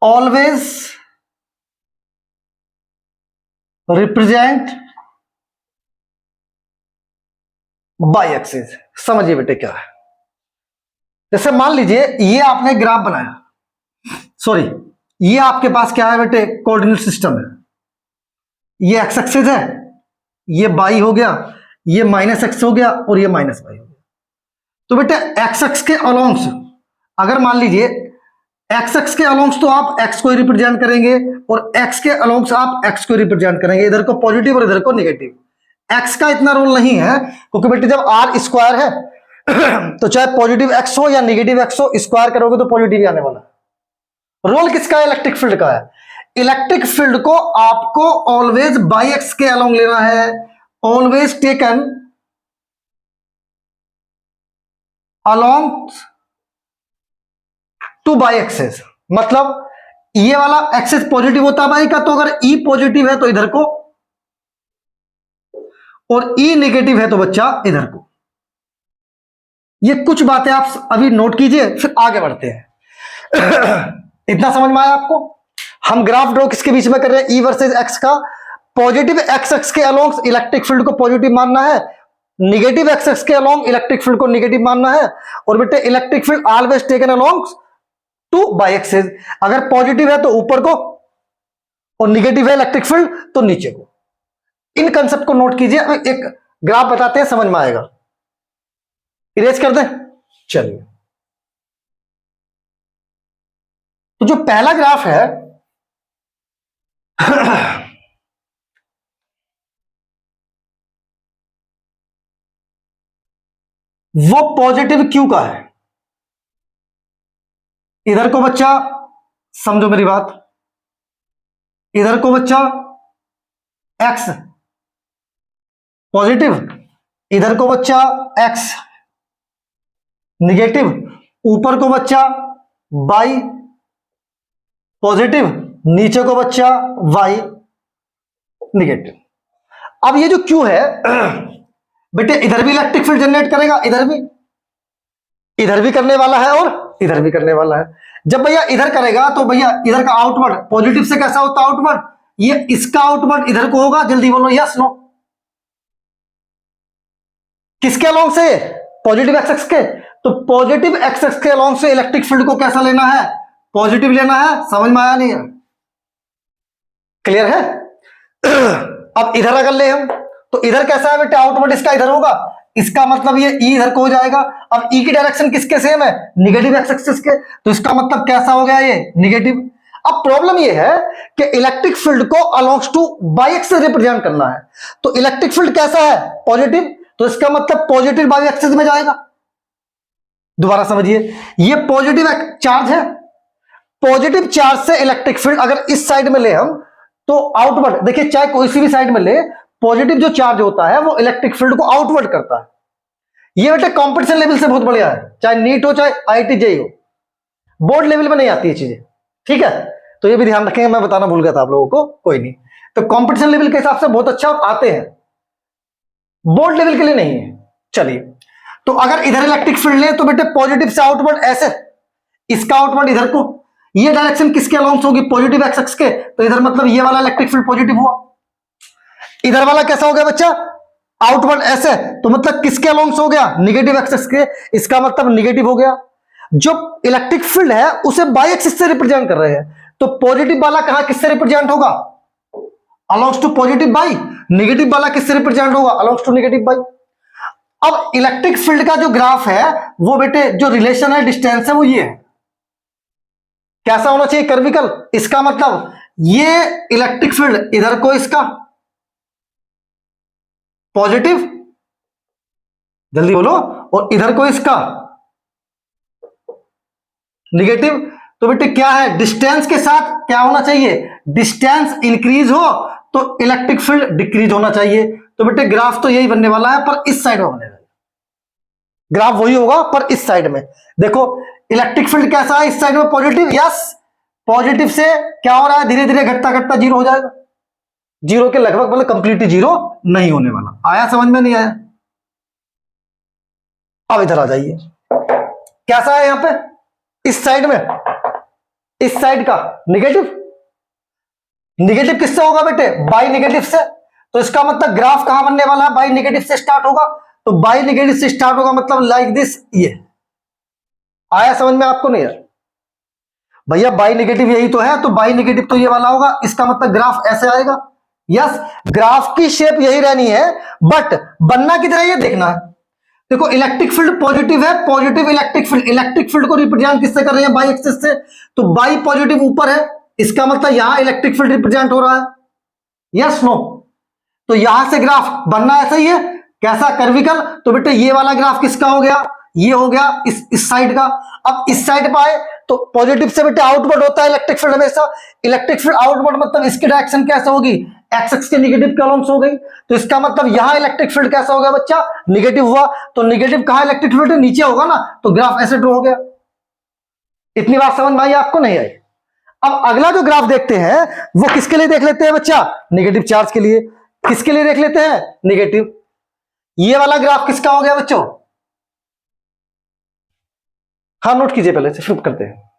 S1: always represent by axis. समझिए बेटे क्या है, जैसे मान लीजिए ये आपने ग्राफ बनाया, सॉरी ये आपके पास क्या है बेटे, कोऑर्डिनेट सिस्टम है। ये एक्स एक्सिस है, ये बाई हो गया, ये माइनस एक्स हो गया और ये माइनस बाई हो गया। तो बेटे एक्स एक्स के अलोंग्स, अगर मान लीजिए एक्स एक्स के अलोंग्स तो आप एक्स को रिप्रेजेंट करेंगे और एक्स के अलोंग्स आप एक्स को रिप्रेजेंट करेंगे, इधर को पॉजिटिव और इधर को नेगेटिव। एक्स का इतना रोल नहीं है क्योंकि बेटे जब आर स्क्वायर है तो चाहे पॉजिटिव एक्स हो या नेगेटिव एक्स हो, स्क्वायर करोगे तो पॉजिटिव ही आने वाला। रोल किसका है, इलेक्ट्रिक फील्ड का है। इलेक्ट्रिक फील्ड को आपको ऑलवेज बाई एक्स के अलोंग लेना है, always taken along to by axis. मतलब ये वाला एक्सेस पॉजिटिव होता है बाई का, तो अगर ई पॉजिटिव है तो इधर को और ई नेगेटिव है तो बच्चा इधर को। ये कुछ बातें आप अभी नोट कीजिए, फिर आगे बढ़ते हैं। इतना समझ में आया आपको। हम ग्राफ ड्रॉ किसके बीच में कर रहे हैं, ई वर्सेस एक्स का। पॉजिटिव एक्स एक्स के अलोंग इलेक्ट्रिक फील्ड को पॉजिटिव मानना है, निगेटिव एक्स एक्स के अलोंग इलेक्ट्रिक फील्ड को निगेटिव मानना है। और बेटे electric field always taken along to y axis. अगर पॉजिटिव है तो ऊपर को और निगेटिव है इलेक्ट्रिक फील्ड तो नीचे को। इन कंसेप्ट को नोट कीजिए, एक ग्राफ बताते हैं, समझ में आएगा। इरेज कर दें, चलिए तो जो पहला ग्राफ है वो पॉजिटिव क्यू का है। इधर को बच्चा समझो मेरी बात, इधर को बच्चा एक्स पॉजिटिव, इधर को बच्चा एक्स निगेटिव, ऊपर को बच्चा वाई पॉजिटिव, नीचे को बच्चा वाई निगेटिव। अब ये जो क्यू है बेटे इधर भी इलेक्ट्रिक फील्ड जनरेट करेगा, इधर भी करने वाला है और इधर भी करने वाला है। जब भैया इधर करेगा तो भैया इधर का आउटवर्ड पॉजिटिव से कैसा होता है आउटवर्ड, ये इसका आउटवर्ड इधर को होगा। जल्दी बोलो यस नो। किसके अलोंग से, पॉजिटिव एक्स एक्स के। तो पॉजिटिव एक्स एक्स के अलोंग से इलेक्ट्रिक फील्ड को कैसा लेना है, पॉजिटिव लेना है। समझ में आया नहीं है, क्लियर है। अब इधर अगर ले हम तो इधर कैसा है बेटा आउटवर्ड इसका इधर होगा, इसका मतलब ये ई इधर को हो जाएगा। अब ई की डायरेक्शन किसके सेम है, निगेटिव एक्स एक्सिस के, तो इसका मतलब कैसा हो गया ये निगेटिव। अब प्रॉब्लम ये है कि इलेक्ट्रिक फील्ड को अलोंग्स टू बाई एक्स से रिप्रेजेंट करना है। तो इलेक्ट्रिक फील्ड कैसा है पॉजिटिव, तो इसका मतलब पॉजिटिव बाई एक्सिस में जाएगा। दोबारा समझिए, ये पॉजिटिव चार्ज है, पॉजिटिव चार्ज से इलेक्ट्रिक फील्ड अगर इस साइड में ले हम तो आउटवर्ड, देखिए चाहे कोई सी भी साइड में ले, पॉजिटिव जो चार्ज होता है वो इलेक्ट्रिक फील्ड को आउटवर्ड करता है। ये बेटे कंपटीशन लेवल से बहुत बढ़िया है, चाहे नीट हो चाहे आईआईटी जेईई हो, बोर्ड लेवल में नहीं आती है चीजें, ठीक है। तो ये भी ध्यान रखेंगे, मैं बताना भूल गया था आप लोगों को, कोई नहीं। तो कंपटीशन लेवल के हिसाब से बहुत अच्छा आते हैं, बोर्ड लेवल के लिए नहीं है। चलिए, तो अगर इधर इलेक्ट्रिक फील्ड ले तो बेटे पॉजिटिव से आउटवर्ड ऐसे, इसका आउटवर्ड इधर को, ये डायरेक्शन किसके अलोंग होगी, पॉजिटिव एक्स एक्स के, तो इधर मतलब ये वाला इलेक्ट्रिक फील्ड पॉजिटिव हुआ। इधर वाला कैसा हो गया बच्चा, आउटवर्ड ऐसे, तो मतलब किसके अलोंग हो गया, निगेटिव एक्सिस के, इसका मतलब निगेटिव हो गया। जो इलेक्ट्रिक फील्ड है उसे बाई एक्सिस से रिप्रेजेंट कर रहे हैं, तो पॉजिटिव वाला कहां किससे रिप्रेजेंट होगा, अलोंग्स टू पॉजिटिव बाई, नेगेटिव वाला किससे रिप्रेजेंट होगा, अलोंग्स टू नेगेटिव बाई। अब इलेक्ट्रिक फील्ड का जो ग्राफ है वो बेटे जो रिलेशन है डिस्टेंस है वो ये है, कैसा होना चाहिए, कर्विकल। इसका मतलब ये इलेक्ट्रिक फील्ड इधर को इसका पॉजिटिव, जल्दी बोलो, और इधर को इसका निगेटिव। तो बेटे क्या है, डिस्टेंस के साथ क्या होना चाहिए, डिस्टेंस इंक्रीज हो तो इलेक्ट्रिक फील्ड डिक्रीज होना चाहिए। तो बेटे ग्राफ तो यही बनने वाला है, पर इस साइड में बनेगा ग्राफ, वही होगा पर इस साइड में। देखो इलेक्ट्रिक फील्ड कैसा है, इस साइड में पॉजिटिव, यस पॉजिटिव से क्या हो रहा है, धीरे धीरे घटता घटता जीरो हो जाएगा, जीरो के लगभग, मतलब कंप्लीटली जीरो नहीं होने वाला। आया समझ में, नहीं आया। अब इधर आ जाइए, कैसा है यहां पे इस साइड में, इस साइड का निगेटिव, निगेटिव किससे होगा बेटे, बाई निगेटिव से। तो इसका मतलब ग्राफ कहां बनने वाला है, बाई निगेटिव से स्टार्ट होगा। तो बाई निगेटिव से स्टार्ट होगा मतलब लाइक दिस, ये आया समझ में आपको, नहीं है भैया, बाई निगेटिव यही तो है, तो बाई निगेटिव तो ये वाला होगा, इसका मतलब ग्राफ ऐसे आएगा। यस, ग्राफ की शेप यही रहनी है, बट बनना किधर है ये देखना है। देखो इलेक्ट्रिक फील्ड पॉजिटिव है, positive electric field, electric field को रिप्रेजेंट किससे कर रहे हैं, बाई एक्सिस से। तो बाई पॉजिटिव ऊपर है, इसका मतलब यहां इलेक्ट्रिक फील्ड रिप्रेजेंट हो रहा है, यस नो। तो यहां से ग्राफ बनना ऐसा ही है, कैसा, कर्विकल। तो बेटे ये वाला ग्राफ किसका हो गया, ये हो गया इस साइड का। अब इस साइड पर आए तो पॉजिटिव से बेटे आउटवर्ड होता है इलेक्ट्रिक फील्ड हमेशा, इलेक्ट्रिक फील्ड आउटवर्ड मतलब इसकी डायरेक्शन कैसे होगी, एक्स एक्स के निगेटिव के अलोंग हो गई। तो इसका मतलब यहां इलेक्ट्रिक फील्ड कैसा हो गया बच्चा, निगेटिव हुआ। तो निगेटिव कहां इलेक्ट्रिक फील्ड नीचे होगा ना, तो ग्राफ ऐसे ड्रॉ हो गया। इतनी बात समझ में आई आपको, नहीं आई। अब अगला जो ग्राफ देखते हैं वो किसके लिए देख लेते हैं बच्चा, निगेटिव चार्ज के लिए। किसके लिए देख लेते हैं, निगेटिव। ये वाला ग्राफ किसका हो गया बच्चों, हाँ नोट कीजिए पहले से, फिर करते हैं।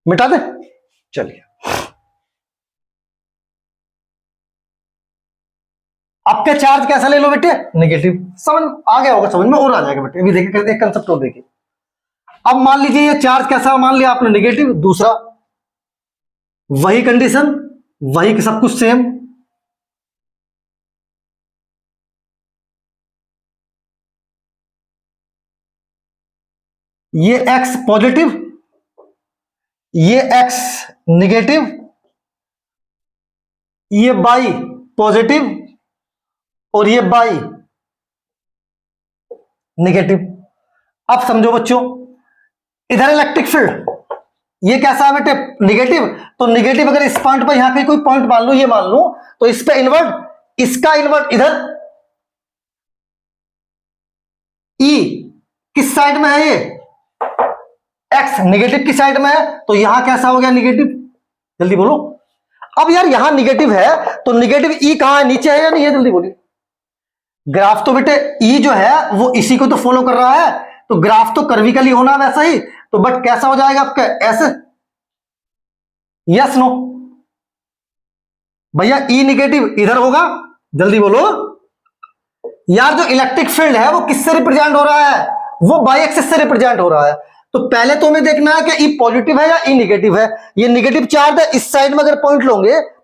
S1: मिटा दे, चलिए। आपका चार्ज कैसा ले लो बेटे, नेगेटिव। समझ आ गया होगा, समझ में और आ जाएगा बेटे। अभी देखिए एक कंसेप्ट और देखिए। अब मान लीजिए ये चार्ज कैसा, मान लिया आपने नेगेटिव, दूसरा वही कंडीशन, वही सब कुछ सेम। ये x पॉजिटिव, ये x निगेटिव, ये y पॉजिटिव और ये y निगेटिव। अब समझो बच्चों, इधर इलेक्ट्रिक फील्ड ये कैसा है बेटे, निगेटिव। तो निगेटिव अगर इस पॉइंट पर यहां पे कोई पॉइंट मान लो, ये मान लो, तो इस पे इन्वर्ट, इसका इन्वर्ट इधर, ई किस साइड में है, ये एक्स निगेटिव की साइड में है, तो यहां कैसा हो गया, निगेटिव। जल्दी बोलो। अब यार यहां निगेटिव है तो निगेटिव ई कहां है, नीचे है या नहीं है, जल्दी बोलिए। ग्राफ तो बेटे ई जो है वो इसी को तो फॉलो कर रहा है, तो ग्राफ तो कर्विकली होना वैसा ही, तो बट कैसा हो जाएगा आपका, ऐसे। यस नो भैया, ई निगेटिव इधर होगा, जल्दी बोलो। यार जो इलेक्ट्रिक फील्ड है वो किससे रिप्रेजेंट हो रहा है, वो बाई एक्सिस से रिप्रेजेंट हो रहा है। तो पहले तो हमें देखना है कि ई पॉजिटिव है या ई निगेटिव है। ये निगेटिव चार्ज है, इस साइड में अगर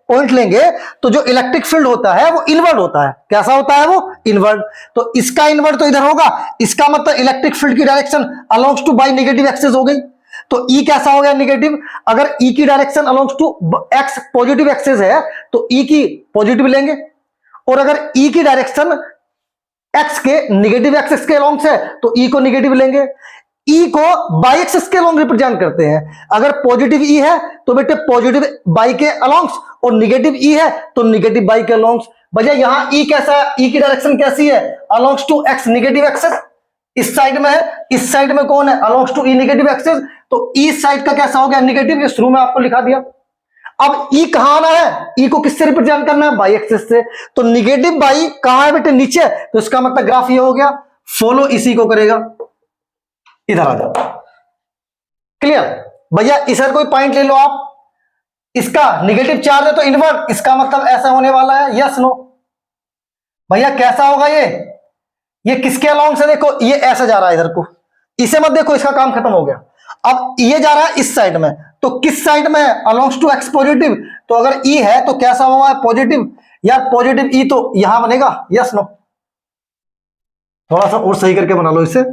S1: पॉइंट लेंगे तो जो इलेक्ट्रिक फील्ड होता है वो इनवर्ट होता है। कैसा होता है वो, इनवर्ट। तो इसका इनवर्ट तो इधर होगा, इसका मतलब इलेक्ट्रिक फील्ड की direction alongs to y negative axis हो गई। तो ई कैसा हो गया, निगेटिव। अगर ई की direction alongs to x positive axis है तो ई की पॉजिटिव लेंगे, और अगर ई की डायरेक्शन एक्स के निगेटिव एक्सिस के अलोंग है तो ई को निगेटिव लेंगे। ई को बाई एक्सिस के अलोंग रिप्रेजेंट करते हैं। अगर पॉजिटिव ई है तो बेटे पॉजिटिव बाई के अलोंग्स, और निगेटिव ई है तो निगेटिव बाई के अलोंग्स। भैया यहां ई कैसा है, ई की डायरेक्शन कैसी है, अलोंग्स टू एक्स निगेटिव एक्सिस, इस साइड में है, इस साइड में कौन है, अलोंग्स टू ई निगेटिव एक्सिस। तो ई साइड का कैसा हो गया, निगेटिव। ये शुरू में आपको लिखा दिया। अब ई कहां आना है, ई को किससे रिप्रेजेंट करना है, बाई एक्सिस से। तो निगेटिव बाई कहां है बेटे, नीचे। तो इसका मतलब ग्राफ ये हो गया, फॉलो इसी को करेगा। इधर आ जाओ, क्लियर। भैया इधर कोई पॉइंट ले लो आप, इसका निगेटिव चार्ज है तो इनवर्ट, इसका मतलब ऐसा होने वाला है, यस नो। भैया कैसा होगा ये किसके अलोंग से, देखो ये ऐसा जा रहा है इधर को, इसे मत देखो, इसका काम खत्म हो गया। अब ये जा रहा है इस साइड में, तो किस साइड में, अलोंग्स टू एक्स पॉजिटिव। तो अगर ई है तो कैसा हुआ है, पॉजिटिव। यार पॉजिटिव ई तो यहां बनेगा, यस नो। थोड़ा सा और सही करके बना लो इसे।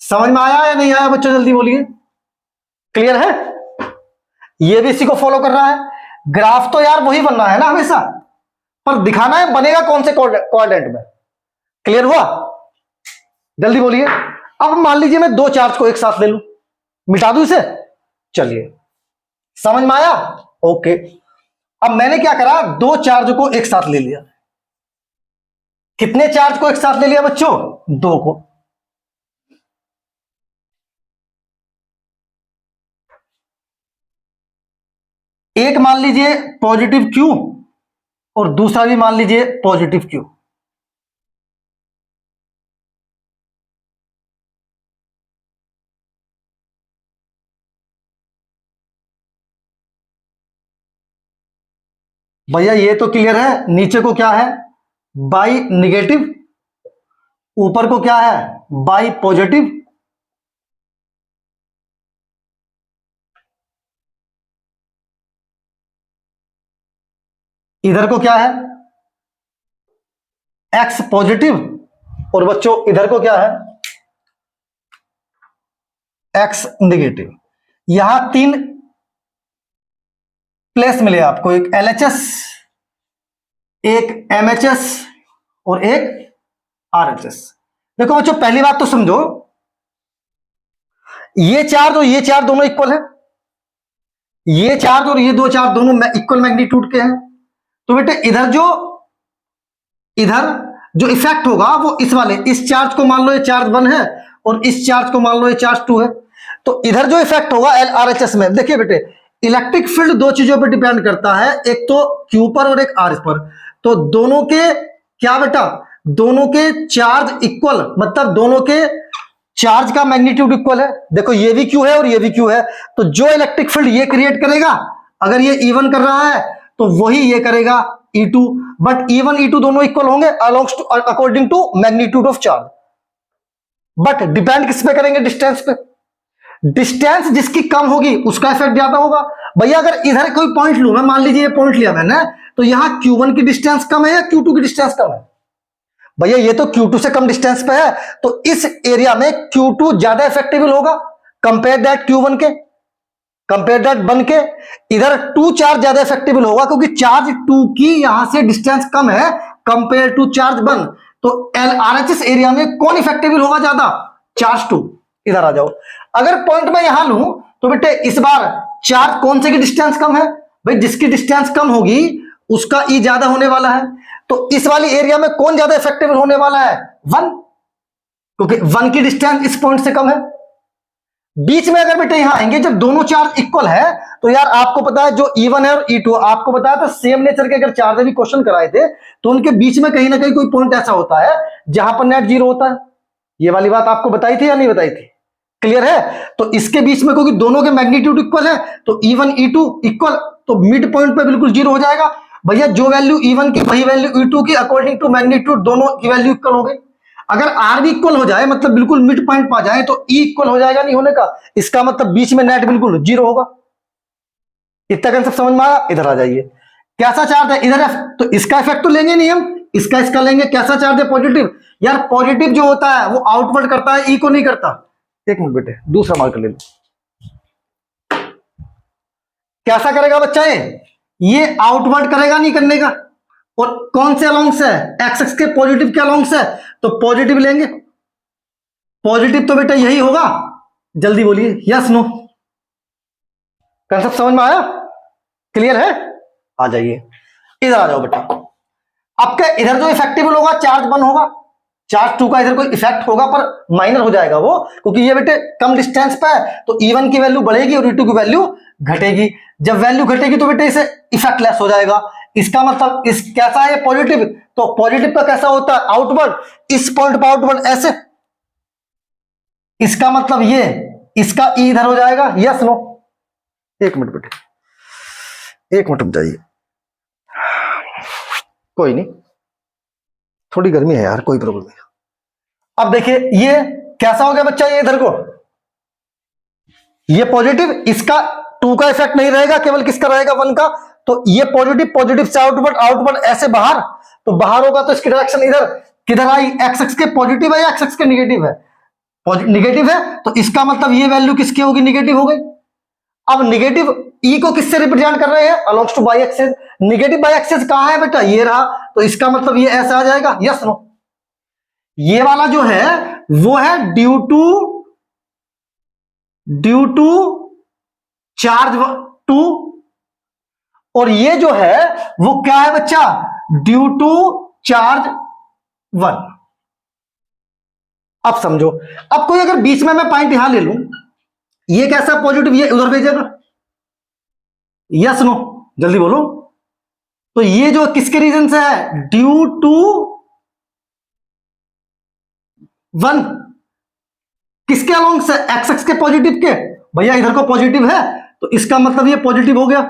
S1: समझ में आया या नहीं आया बच्चों, जल्दी बोलिए। क्लियर है, ये भी इसी को फॉलो कर रहा है। ग्राफ तो यार वही बनना है ना हमेशा, पर दिखाना है बनेगा कौन से क्वाड्रेंट में। क्लियर हुआ, जल्दी बोलिए। अब मान लीजिए मैं दो चार्ज को एक साथ ले लूं, मिटा दूं इसे, चलिए समझ में आया, ओके। अब मैंने क्या करा, दो चार्ज को एक साथ ले लिया। कितने चार्ज को एक साथ ले लिया बच्चों, दो को। एक मान लीजिए पॉजिटिव क्यू और दूसरा भी मान लीजिए पॉजिटिव क्यू। भैया ये तो क्लियर है, नीचे को क्या है, बाई निगेटिव, ऊपर को क्या है, बाई पॉजिटिव। इधर को क्या है, एक्स पॉजिटिव, और बच्चों इधर को क्या है, एक्स निगेटिव। यहां तीन प्लेस मिले आपको, एक एलएचएस, एक एमएचएस और एक आरएचएस। देखो बच्चों पहली बात तो समझो, ये चार्ज और ये चार्ज दोनों इक्वल है, ये चार्ज और ये दो चार्ज दोनों इक्वल मैग्नीट्यूड के हैं। तो बेटे इधर जो इफेक्ट होगा वो इस वाले, इस चार्ज को मान लो ये चार्ज 1 है और इस चार्ज को मान लो ये चार्ज 2 है। तो इधर जो इफेक्ट होगा एल आर एच एस में, देखिए बेटे इलेक्ट्रिक फील्ड दो चीजों पर डिपेंड करता है, एक तो क्यू पर और एक आर पर। तो दोनों के क्या बेटा, दोनों के चार्ज इक्वल, मतलब दोनों के चार्ज का मैग्नीट्यूड इक्वल है। देखो ये भी क्यू है और ये भी क्यू है, तो जो इलेक्ट्रिक फील्ड ये क्रिएट करेगा, अगर ये E1 कर रहा है तो वही ये करेगा E2। बट E1 E2 दोनों इक्वल होंगे alongs to, according to magnitude of charge. But depend किस पे करेंगे, डिस्टेंस पे। डिस्टेंस जिसकी कम होगी उसका इफेक्ट ज्यादा होगा। भैया अगर इधर कोई पॉइंट लू, मैं मान लीजिए ये पॉइंट लिया मैंने, तो यहां Q1 की डिस्टेंस कम है या Q2 की डिस्टेंस कम है, भैया ये तो Q2 से कम डिस्टेंस पे है, तो इस एरिया में Q2 ज्यादा इफेक्टिव होगा। कंपेयर दैट Q1 के, कंपेयर दैट 1 के, इधर 2 चार्ज ज्यादा इफेक्टेबल होगा क्योंकि चार्ज 2 की यहां से डिस्टेंस कम है कंपेयर टू चार्ज 1। तो RHS एरिया में कौन इफेक्टेबल होगा ज्यादा? चार्ज 2। इधर आ जाओ, अगर पॉइंट में यहां लूं तो बेटे इस बार चार्ज कौन से की डिस्टेंस कम है? भाई जिसकी डिस्टेंस कम होगी उसका ई ज्यादा होने वाला है। तो इस वाली एरिया में कौन ज्यादा इफेक्टेबल होने वाला है? 1, क्योंकि 1 की डिस्टेंस इस पॉइंट से कम है। बीच में अगर बेटे यहां आएंगे जब दोनों चार्ज इक्वल है तो यार आपको पता है जो E1 है और E2 आपको बताया था सेम नेचर के अगर चार्ज भी क्वेश्चन कराए थे तो उनके बीच में कहीं ना कहीं कोई पॉइंट ऐसा होता है जहां पर नेट जीरो होता है। ये वाली बात आपको बताई थी या नहीं बताई थी? क्लियर है? तो इसके बीच में क्योंकि दोनों के मैग्नीट्यूड इक्वल है तो E1 E2 इक्वल, तो मिड पॉइंट पे बिल्कुल जीरो हो जाएगा। भैया जो वैल्यू E1 की वही वैल्यू E2 की अकॉर्डिंग टू मैग्नीट्यूड दोनों की वैल्यू इक्वल हो गई। अगर आर भी इक्वल हो जाए मतलब बिल्कुल मिड पॉइंट पा जाए तो ई इक्वल हो जाएगा नहीं होने का, इसका मतलब बीच में नेट बिल्कुल जीरो होगा। इतना कंसेप्ट समझ में आया? इधर आ जाइए, कैसा चार्ज है इधर है तो इसका इफेक्ट तो लेंगे नहीं हम, इसका लेंगे। कैसा चार्ज है? पॉजिटिव। यार पॉजिटिव जो होता है वो आउटवर्ड करता है, ई को नहीं करता। एक मिनट बेटे दूसरा मार्कर ले लो। कैसा करेगा बच्चा? ये आउटवर्ड करेगा नहीं करने का। और कौन से अलोंग्स है? एक्स एक्स के पॉजिटिव के अलोंग्स है तो पॉजिटिव लेंगे। पॉजिटिव तो बेटा यही होगा, जल्दी बोलिए यस नो। कंसेप्ट समझ में आया? क्लियर है? आ जाइए, इधर आ जाओ बेटा। आपका इधर जो इफेक्टिबल होगा चार्ज 1 होगा, चार्ज 2 का इधर कोई इफेक्ट होगा पर माइनर हो जाएगा वो, क्योंकि ये बेटे कम डिस्टेंस पे है तो E1 की वैल्यू बढ़ेगी और E2 की वैल्यू घटेगी। जब वैल्यू घटेगी तो बेटे इसे इफेक्ट लेस हो जाएगा। इसका मतलब इस कैसा है पॉजिटिव, तो पॉजिटिव का कैसा होता है? आउटवर्ड, इस पॉइंट पर आउटवर्ड ऐसे। इसका मतलब ये इसका ई इधर हो जाएगा, यस नो। एक मिनट बेटे, एक मिनट रुक जाइए, कोई नहीं, थोड़ी गर्मी है यार, कोई प्रॉब्लम नहीं। अब देखिए ये कैसा हो गया बच्चा, ये इधर को ये पॉजिटिव, इसका 2 का इफेक्ट नहीं रहेगा, केवल किसका रहेगा? 1 का। तो ये पॉजिटिव, पॉजिटिव से आउटवर्ड, आउटवर्ड ऐसे बाहर, तो बाहर होगा तो इसकी डायरेक्शन इधर किधर आई? एक्स एक्स के पॉजिटिव है या एक्स एक्स के निगेटिव है? निगेटिव है, तो इसका मतलब ये वैल्यू किसकी होगी? निगेटिव हो गई। अब निगेटिव ई को किससे रिप्रेजेंट कर रहे हैं? Alongs to by axis. Negative y axis कहां है बेटा? ये रहा, तो इसका मतलब ये ऐसा आ जाएगा, यस नो। ये वाला जो है वो है ड्यू टू चार्ज 2, और ये जो है वो क्या है बच्चा? Due to charge 1। अब समझो, अब कोई अगर बीच में मैं पॉइंट यहां ले लूं, ये कैसा पॉजिटिव, ये उधर भेजेगा, यस नो, जल्दी बोलो। तो ये जो किसके रीजन से है? ड्यू टू 1, किसके अलोंग से? एक्स एक्स के पॉजिटिव के। भैया इधर को पॉजिटिव है तो इसका मतलब ये पॉजिटिव हो गया,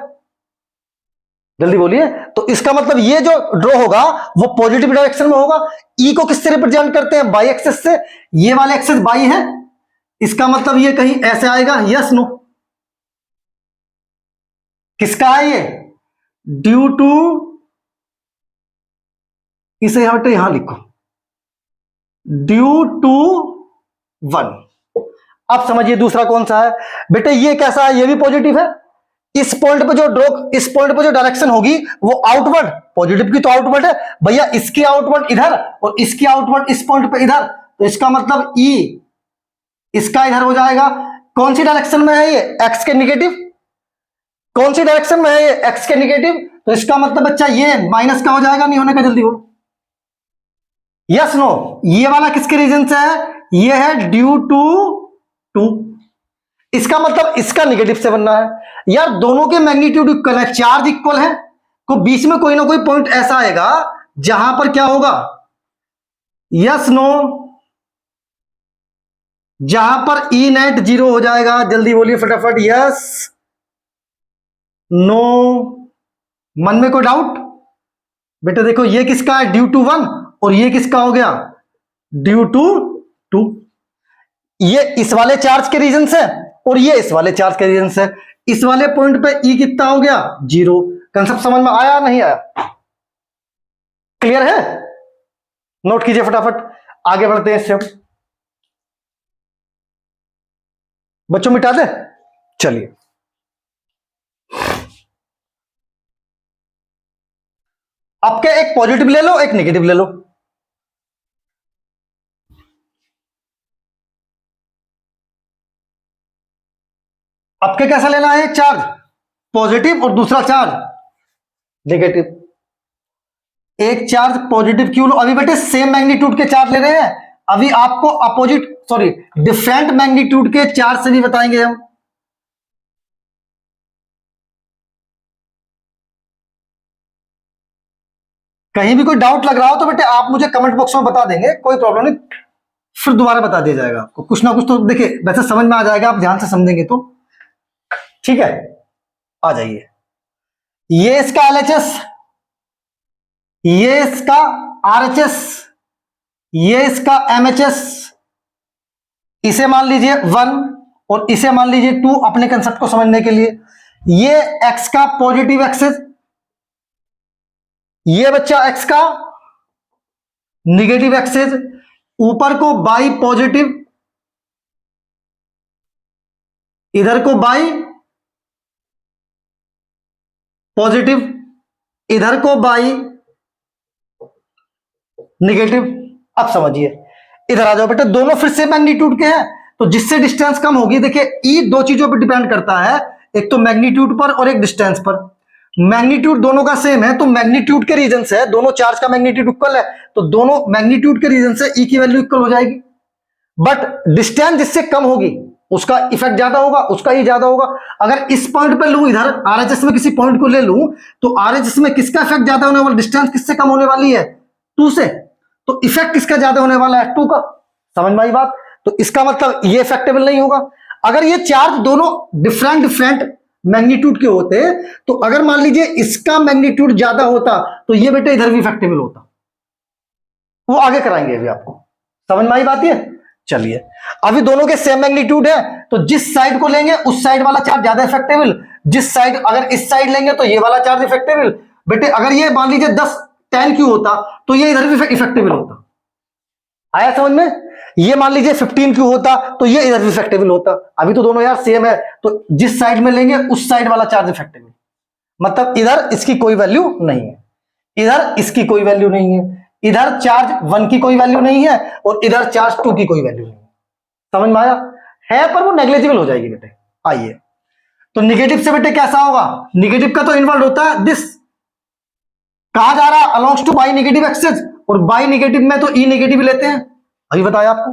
S1: जल्दी बोलिए। तो इसका मतलब ये जो ड्रॉ होगा वो पॉजिटिव डायरेक्शन में होगा। ई को किससे रिप्रेजेंट करते हैं? बाई एक्सेस से। ये वाले एक्सेस बाई है, इसका मतलब ये कहीं ऐसे आएगा, यस नो। किसका है ये? ड्यू टू, इसे यहां लिखो, ड्यू टू 1। अब समझिए दूसरा कौन सा है बेटे? ये कैसा है? ये भी पॉजिटिव है। इस पॉइंट पे जो ड्रॉ, इस पॉइंट पे जो डायरेक्शन होगी वो आउटवर्ड, पॉजिटिव की तो आउटवर्ड है भैया, इसकी आउटवर्ड इधर और इसकी आउटवर्ड इस पॉइंट पे इधर, तो इसका मतलब ई इसका इधर हो जाएगा। कौन सी डायरेक्शन में है ये? एक्स के निगेटिव। कौन सी डायरेक्शन में है ये? एक्स के निगेटिव। तो इसका मतलब बच्चा ये माइनस का हो जाएगा, नहीं होने का, जल्दी बोलो यस नो। ये वाला किसके रीजन से है? ये है ड्यू टू 2। इसका मतलब इसका निगेटिव से बनना है। यार दोनों के मैग्नीट्यूड इक्वल है, चार्ज इक्वल है, तो बीच में कोई ना कोई पॉइंट ऐसा आएगा जहां पर क्या होगा? यस नो, जहां पर ई नेट जीरो हो जाएगा, जल्दी बोलिए फटाफट, यस नो। मन में कोई डाउट? बेटा देखो ये किसका है? ड्यू टू 1, और ये किसका हो गया? Due to 2। ये इस वाले चार्ज के रीजन से और ये इस वाले चार्ज के रीजन से। इस वाले पॉइंट पे ई कितना हो गया? 0। कंसेप्ट समझ में आया नहीं आया? क्लियर है? नोट कीजिए फटाफट, आगे बढ़ते हैं इससे। बच्चों मिटा दे। चलिए, आपके एक पॉजिटिव ले लो, एक नेगेटिव ले लो। आपके कैसा लेना है? चार्ज पॉजिटिव और दूसरा चार्ज नेगेटिव। एक चार्ज पॉजिटिव क्यों लो? अभी बेटे सेम मैग्नीट्यूड के चार्ज ले रहे हैं, अभी आपको अपोजिट सॉरी डिफरेंट मैग्नीट्यूड के चार्ज से भी बताएंगे हम। कहीं भी कोई डाउट लग रहा हो तो बेटे आप मुझे कमेंट बॉक्स में बता देंगे, कोई प्रॉब्लम नहीं, फिर दोबारा बता दिया जाएगा आपको। कुछ ना कुछ तो देखिए वैसे समझ में आ जाएगा, आप ध्यान से समझेंगे तो। ठीक है, आ जाइए। ये इसका एलएचएस, ये इसका आरएचएस, ये इसका एमएचएस, इसे मान लीजिए 1 और इसे मान लीजिए 2 अपने कंसेप्ट को समझने के लिए। ये एक्स का पॉजिटिव एक्सेस, ये बच्चा एक्स का निगेटिव एक्सेस, ऊपर को बाई पॉजिटिव, इधर को बाई पॉजिटिव, इधर को बाई निगेटिव। अब समझिए, इधर आ जाओ बेटा, दोनों फिर से मैग्नीट्यूड के हैं, तो जिससे डिस्टेंस कम होगी, देखिए ई दो चीजों पर डिपेंड करता है, एक तो मैग्नीट्यूड पर और एक डिस्टेंस पर। मैग्नीट्यूड दोनों का सेम है, तो मैग्नीट्यूड के रीजन से दोनों चार्ज का मैग्नीट्यूड इक्वल है, तो दोनों मैग्नीट्यूड के रीजन से ई की वैल्यू इक्वल हो जाएगी। बट डिस्टेंस जिससे कम होगी उसका इफेक्ट ज्यादा होगा, उसका ही ज्यादा होगा। अगर इस पॉइंट पे लूं, इधर आरएचएस में किसी पॉइंट को ले लूं, तो आरएचएस में किसका इफेक्ट ज्यादा होने वाला? डिस्टेंस किससे कम होने वाली है? 2 से, तो इफेक्ट किसका ज्यादा होने वाला है? 2 का। समझ में आई बात? तो इसका मतलब ये इफेक्टेबल नहीं होगा। अगर ये चार्ज दोनों डिफरेंट डिफरेंट मैग्नीट्यूड के होते, तो अगर मान लीजिए इसका मैग्नीट्यूड ज्यादा होता, तो ये बेटे इधर भी इफेक्टेबल होता। वो आगे कराएंगे अभी आपको। समझ में आई बात ये? चलिए, अभी दोनों के सेम मैग्नीट्यूड है, तो जिस साइड को लेंगे उस साइड वाला चार्ज ज्यादा इफेक्टेबल, जिस साइड अगर इस साइड लेंगे तो ये वाला चार्ज इफेक्टेबल। बेटे अगर ये मान लीजिए 10 10 क्यू होता, तो ये इधर भी इफेक्टेबल होता। आया समझ में? ये मान लीजिए 15 क्यू होता, तो ये इधर भी इफेक्टेबल होता। अभी तो दोनों यार सेम है, तो जिस साइड में लेंगे उस साइड वाला चार्ज इफेक्टेबल, मतलब इधर इसकी कोई वैल्यू नहीं है, इधर इसकी कोई वैल्यू नहीं है, इधर चार्ज 1 की कोई वैल्यू नहीं है और इधर चार्ज 2 की कोई वैल्यू नहीं है। समझ में आया? है पर वो नेग्लिजिबल हो जाएगी बेटे। आइए, तो निगेटिव से बेटे कैसा होगा? निगेटिव का तो इन्वॉल्व होता है दिस, कहा जा रहा है अलोंग्स टू बाई नेगेटिव एक्सेस, और बाई नेगेटिव में तो ई नेगेटिव लेते हैं। अभी बताया आपको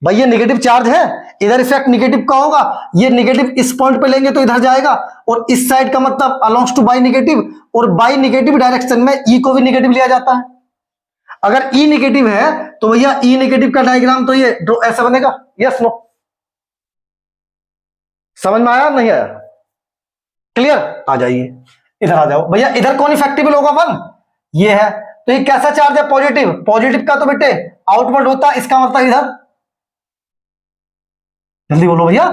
S1: भाई, ये नेगेटिव चार्ज है, इधर इफेक्ट नेगेटिव का होगा, ये नेगेटिव इस पॉइंट पे लेंगे तो इधर जाएगा, और इस साइड का मतलब अलोंग्स टू बाई नेगेटिव, और बाई नेगेटिव डायरेक्शन में ई को भी नेगेटिव लिया जाता है। अगर ई नेगेटिव है तो भैया ई नेगेटिव का डायग्राम तो ये ऐसा बनेगा। Yes no? समझ में आया नहीं आया? क्लियर? आ जाइए, इधर आ जाओ भैया। इधर कौन इफेक्टेबल होगा? 1 ये है, तो ये कैसा चार्ज है? पॉजिटिव। पॉजिटिव का तो बेटे आउटवर्ड होता है, इसका मतलब इधर, जल्दी बोलो भैया,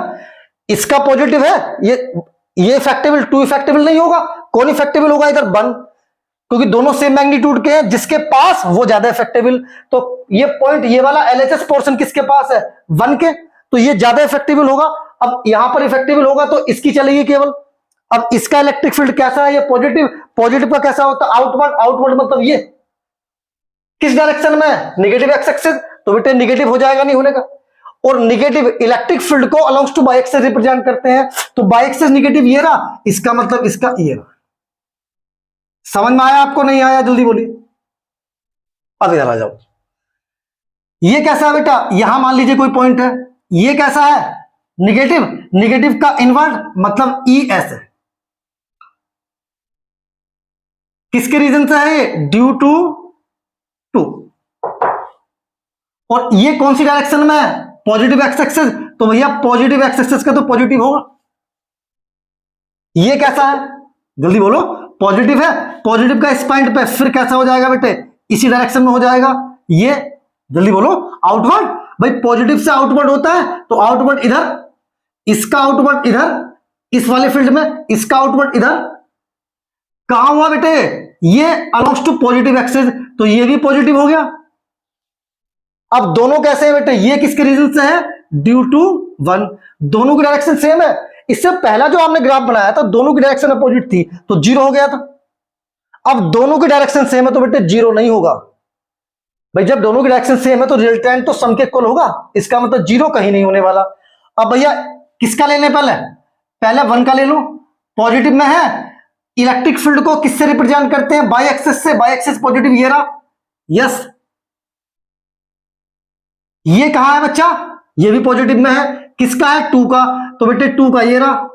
S1: इसका पॉजिटिव है, ये इफेक्टेबल, 2 इफेक्टेबल नहीं होगा। कौन इफेक्टेबल होगा? इधर 1, क्योंकि दोनों सेम मैग्नीट्यूड के हैं, जिसके पास वो ज्यादा इफेक्टेबल। तो ये पॉइंट, ये वाला एलएचएस पोर्शन किसके पास है? 1 के, तो ये ज्यादा इफेक्टेबल होगा। अब यहां पर इफेक्टेबल होगा तो इसकी चलेगी केवल। अब इसका इलेक्ट्रिक फील्ड कैसा है? ये पॉजिटिव। पॉजिटिव का कैसा होता है? आउटवर्ड। आउटवर्ड मतलब ये किस डायरेक्शन में? नेगेटिव एक्स एक्सिस, तो बेटे नेगेटिव हो जाएगा, नहीं होने का। और नेगेटिव इलेक्ट्रिक फील्ड को अलोंग्स टू बाई एक्सिस रिप्रेजेंट करते हैं, तो बाई एक्सिस नेगेटिव ये रहा, इसका मतलब इसका ये रहा। समझ में आया आपको? नहीं आया? जल्दी बोलिए। अब इधर आ जाओ, ये कैसा है बेटा? यहां मान लीजिए कोई पॉइंट है, ये कैसा है? नेगेटिव। नेगेटिव का इनवर्ट मतलब ई एस है, किसके रीजन से है? Due to 2। और ये कौन सी डायरेक्शन में है? पॉजिटिव एक्स एक्सिस, तो भैया पॉजिटिव एक्स एक्सिस का तो पॉजिटिव होगा। ये कैसा है? जल्दी बोलो। पॉजिटिव है, पॉजिटिव का इस पॉइंट पे फिर कैसा हो जाएगा बेटे? इसी डायरेक्शन में हो जाएगा। ये जल्दी बोलो। आउटवर्ड। भाई पॉजिटिव से आउटवर्ड होता है, तो आउटवर्ड इधर, इसका आउटवर्ड इधर, इस वाले फील्ड में इसका आउटवर्ड इधर। कहां हुआ बेटे? ये अलोंग्स टू पॉजिटिव एक्सिस, तो ये भी पॉजिटिव हो गया। अब दोनों कैसे हैं बेटे, ये किसके रीजन से है, ड्यू टू 1, दोनों की डायरेक्शन सेम है। इससे पहला जो आपने ग्राफ बनाया था दोनों की डायरेक्शन अपोजिट थी तो 0 हो गया था। अब दोनों की डायरेक्शन सेम है तो बेटे 0 नहीं होगा भाई, जब दोनों की डायरेक्शन सेम है तो रिजल्टेंट तो सम के इक्वल होगा, इसका मतलब 0 कहीं नहीं होने वाला। अब भैया किसका लेने, पहले पहले 1 का ले लो, पॉजिटिव में है। इलेक्ट्रिक फील्ड को किससे रिप्रेजेंट करते हैं, बाई एक्सिस से, बाई एक्सिस पॉजिटिव ये रहा, यस। ये कहां है बच्चा, ये भी पॉजिटिव में है, किसका है 2 का, तो बेटे 2 का ये रहा।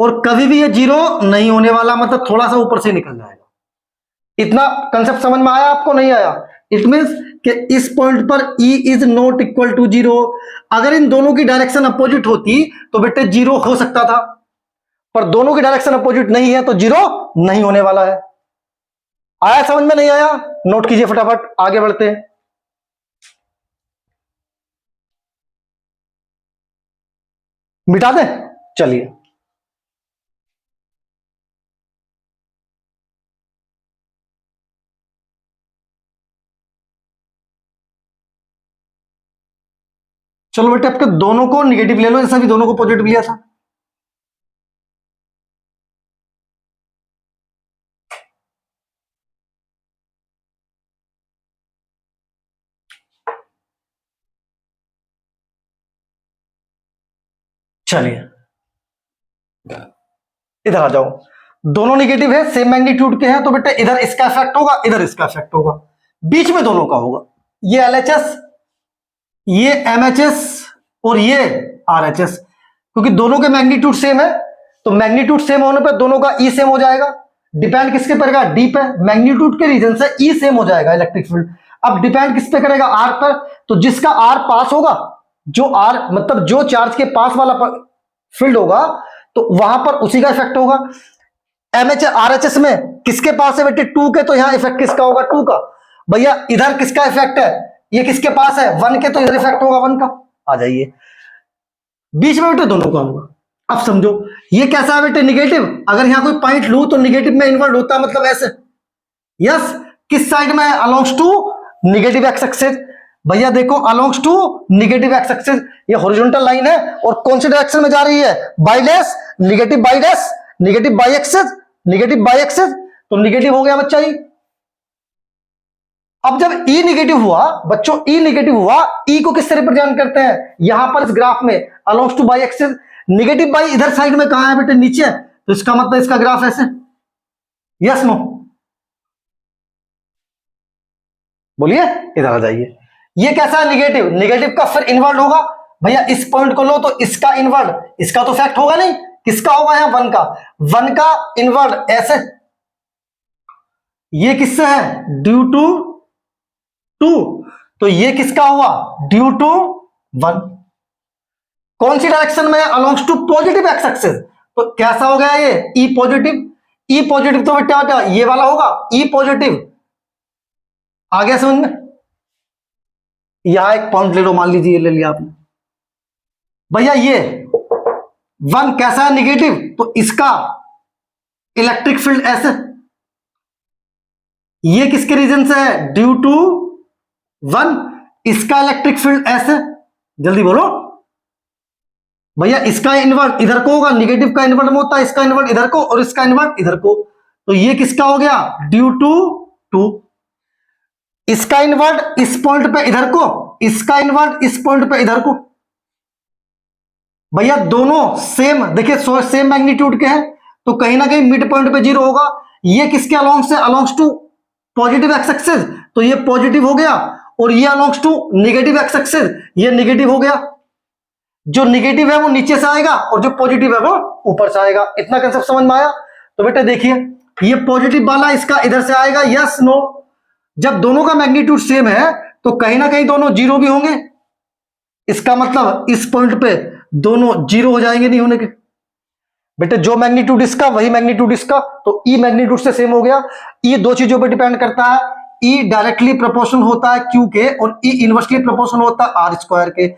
S1: और कभी भी ये 0 नहीं होने वाला, मतलब थोड़ा सा ऊपर से निकल जाएगा। इतना कंसेप्ट समझ में आया आपको, नहीं आया? इट मींस कि इस पॉइंट पर E is not equal to 0। अगर इन दोनों की डायरेक्शन अपोजिट होती तो बेटे 0 हो सकता था, पर दोनों की डायरेक्शन अपोजिट नहीं है तो 0 नहीं होने वाला है। आया समझ में, नहीं आया? नोट कीजिए फटाफट, आगे बढ़ते हैं। मिटा दें, चलिए। चलो बेटे आपके दोनों को निगेटिव ले लो, जैसा भी दोनों को पॉजिटिव लिया था। चलिए इधर आ जाओ, दोनों निगेटिव है, सेम मैग्नीट्यूड के हैं, तो बेटे इधर इसका इफेक्ट होगा, इधर इसका इफेक्ट होगा, बीच में दोनों का होगा। ये LHS, ये MHS और ये RHS, क्योंकि दोनों के मैग्नीट्यूड सेम है तो मैग्नीट्यूड सेम होने पर दोनों का E सेम हो जाएगा। डिपेंड किसके पर करेगा, D पे, मैग्नीट्यूड के रीजन से E सेम हो जाएगा इलेक्ट्रिक फील्ड। अब डिपेंड किस पे करेगा, R पर, तो जिसका R पास होगा, जो R मतलब जो चार्ज के पास वाला फील्ड होगा तो वहां पर उसी का इफेक्ट होगा। RHS में किसके पास है बेटे 2 के, तो यहां इफेक्ट किसका होगा 2 का। भैया इधर किसका इफेक्ट है, ये किसके पास है 1 के, तो इधर इफेक्ट होगा 1 का। आ जाइए, बीच में बेटे दोनों का होगा। अब समझो ये कैसा है बेटे, निगेटिव। अगर यहां कोई पॉइंट लू तो निगेटिव में इन्वर्ट होता है, मतलब ऐसे, यस। किस साइड में है, अलोंग्स टू निगेटिव एक्स एक्सिस। भैया देखो अलोंग्स टू निगेटिव एक्स एक्सिस, ये हॉरिजॉन्टल लाइन है और कौन सी डायरेक्शन में जा रही है, by dash, negative by dash, negative by axis, negative by axis, तो निगेटिव हो गया बच्चा ये। अब जब E निगेटिव हुआ बच्चों, E निगेटिव हुआ, E को किससे रिप्रेजेंट करते हैं, यहां पर इस ग्राफ में alongs to y axis. Negative y इधर साइड में कहां है बेटे, नीचे है, तो इसका मतलब इसका ग्राफ ऐसे, यस नो, बोलिए इधर आ जाइए। ये कैसा है, निगेटिव, निगेटिव का फिर इन्वर्ट होगा। भैया इस पॉइंट को लो तो इसका इन्वर्ट, इसका तो फैक्ट होगा नहीं, किसका होगा यहां 1 का, 1 का इन्वर्ट ऐसे। ये किससे है, ड्यू टू 2, तो ये किसका हुआ, ड्यू टू 1। कौन सी डायरेक्शन में, alongs to positive x axis, तो कैसा हो गया ये E पॉजिटिव। E पॉजिटिव तो बेटा ये वाला होगा E पॉजिटिव। आ गया समझ में? यहां एक पॉइंट ले लो, मान लीजिए ले लिया आपने। भैया ये 1 कैसा है, निगेटिव, तो इसका इलेक्ट्रिक फील्ड ऐसे। ये किसके रीजन से है, ड्यू टू 1, इसका इलेक्ट्रिक फील्ड ऐसे। जल्दी बोलो भैया, इसका इन्वर्ट इधर को होगा, निगेटिव का इन्वर्ट में होता है, इसका इन्वर्ट इधर को और इसका इन्वर्ट इधर को, तो ये किसका हो गया, ड्यू टू 2। इसका इन्वर्ट इस पॉइंट पे इधर को, इसका इन्वर्ट इस पॉइंट पे इधर को। भैया दोनों सेम, देखिए सेम मैग्नीट्यूड के हैं तो कहीं ना कहीं मिड पॉइंट पे 0 होगा। ये किसके अलोंग से, अलोंग्स टू पॉजिटिव एक्स एक्सिस, तो ये पॉजिटिव हो गया, और ये अलोंग्स टू निगेटिव एक्स एक्सिस, ये निगेटिव हो गया। जो निगेटिव है वो नीचे से आएगा और जो पॉजिटिव है वो ऊपर से आएगा। इतना कंसेप्ट समझ में आया? तो बेटे देखिए ये पॉजिटिव वाला इसका इधर से आएगा, यस नो। जब दोनों का मैग्नीट्यूड सेम है तो कहीं ना कहीं दोनों 0 भी होंगे, इसका मतलब इस पॉइंट पे दोनों 0 हो जाएंगे नहीं होने के। बेटे जो मैग्नीट्यूड इसका वही मैग्नीट्यूड इसका, तो E मैग्नीट्यूड से सेम हो गया। E दो चीजों पे डिपेंड करता है, E डायरेक्टली प्रोपोर्शनल होता है Q के और E इनवर्सली प्रोपोर्शनल होता है R स्क्वायर के।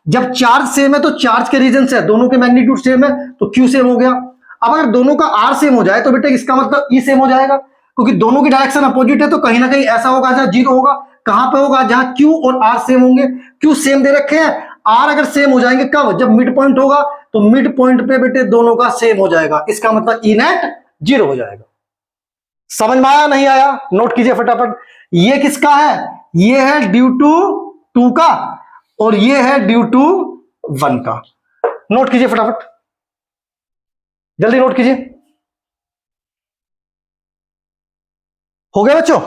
S1: जब चार्ज सेम है तो चार्ज के रीजन से दोनों के मैग्नीट्यूड सेम है तो Q सेम हो गया। अब अगर दोनों का R सेम हो जाए तो बेटे इसका मतलब E सेम हो जाएगा। क्योंकि दोनों की डायरेक्शन अपोजिट है, तो कहीं ना कहीं ऐसा होगा जहां जीरो होगा। कहां पे होगा? जहां क्यू और आर सेम होंगे। क्यू सेम दे रखे हैं, आर अगर सेम हो जाएंगे कब? जब मिड पॉइंट होगा, तो मिड पॉइंट पे बेटे दोनों का सेम हो जाएगा, इसका मतलब ई नेट जीरो हो जाएगा। समझ में आया नहीं आया? नोट कीजिए फटाफट। ये किसका है? ये है ड्यू टू 2 का, और ये है ड्यू टू 1 का। नोट कीजिए फटाफट, जल्दी नोट कीजिए। हो गया बच्चों?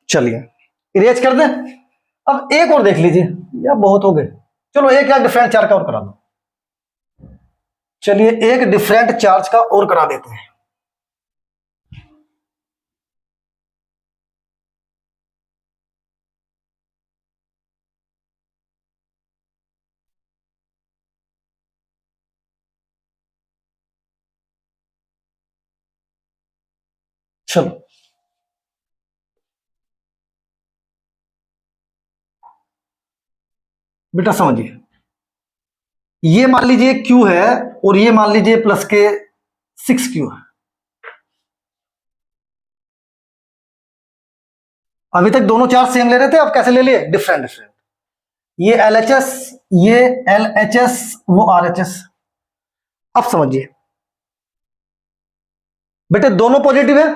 S1: चलिए इरेज कर दें। अब एक और देख लीजिए, या बहुत हो गए। चलो एक या डिफरेंट चार्ज का और करा दो। चलिए एक डिफरेंट चार्ज का और करा देते हैं। चलो बेटा समझिए, ये मान लीजिए Q है, और ये मान लीजिए प्लस के 6Q है। अभी तक दोनों चार्ज सेम ले रहे थे, अब कैसे ले लिए? Different different. ये LHS, ये LHS, वो RHS। अब समझिए बेटे, दोनों पॉजिटिव है,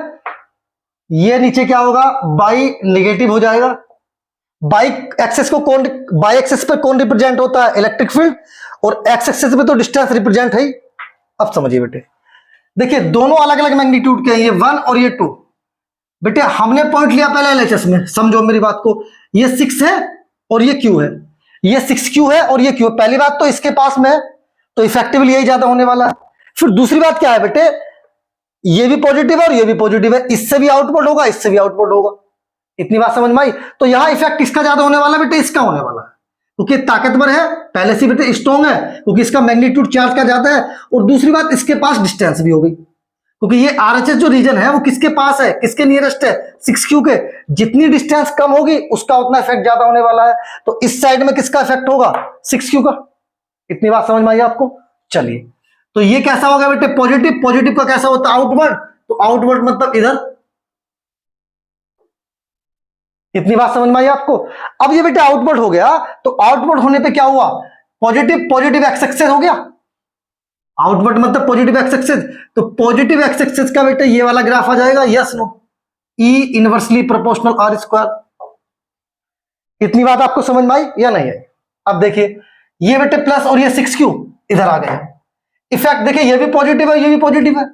S1: ये नीचे क्या होगा? बाई नेगेटिव हो जाएगा। बाई एक्सेस को कौन, बाई एक्सेस पे कौन रिप्रेजेंट होता है? Electric field. और एक्स एक्सेस पे तो डिस्टेंस रिप्रेजेंट है ही। अब समझिए बेटे, देखिए दोनों अलग अलग मैग्नीट्यूड के हैं, ये 1 और ये 2। बेटे हमने पॉइंट लिया पहले एलएचएस में, समझो मेरी बात को। ये 6 है और ये Q है, ये 6Q है और ये Q है। पहली बात तो इसके पास में है, तो इफेक्टिवली यही ज्यादा होने वाला है। फिर दूसरी बात क्या है बेटे, ये भी पॉजिटिव है और ये भी पॉजिटिव है, इससे भी आउटपुट होगा, इससे भी आउटपुट होगा। इतनी बात समझ में आई? तो यहां इफेक्ट किसका ज्यादा होने वाला है बेटे? इसका होने वाला है, क्योंकि ताकतवर है, पहले से बेटे स्ट्रॉन्ग है, क्योंकि इसका मैग्नीट्यूड चार्ज का ज्यादा है। और दूसरी बात, इसके पास डिस्टेंस भी हो गई, क्योंकि ये आरएचएस जो रीजन है वो किसके पास है? किसके नियरेस्ट है? 6Q के। जितनी डिस्टेंस कम होगी उसका उतना इफेक्ट ज्यादा होने वाला है, तो इस साइड में किसका इफेक्ट होगा? 6Q का। इतनी बात समझ में आई आपको? चलिए, तो ये कैसा होगा बेटे? पॉजिटिव। पॉजिटिव का कैसा होता है? आउटवर्ड। तो आउटवर्ड मतलब इधर। इतनी बात समझ में आई आपको? अब ये बेटे आउटवर्ड हो गया, तो आउटवर्ड होने पे क्या हुआ? पॉजिटिव, पॉजिटिव एक्स एक्सेस हो गया। आउटवर्ड मतलब पॉजिटिव एक्स एक्सेस, तो पॉजिटिव एक्स एक्सेस का बेटे ये वाला ग्राफ आ जाएगा, yes no? E inversely proportional R square. इतनी बात आपको समझ में आई या नहीं आई? अब देखिए, ये बेटे प्लस और ये 6Q इधर आ गए। इफेक्ट देखिए, ये भी पॉजिटिव है, ये भी पॉजिटिव है,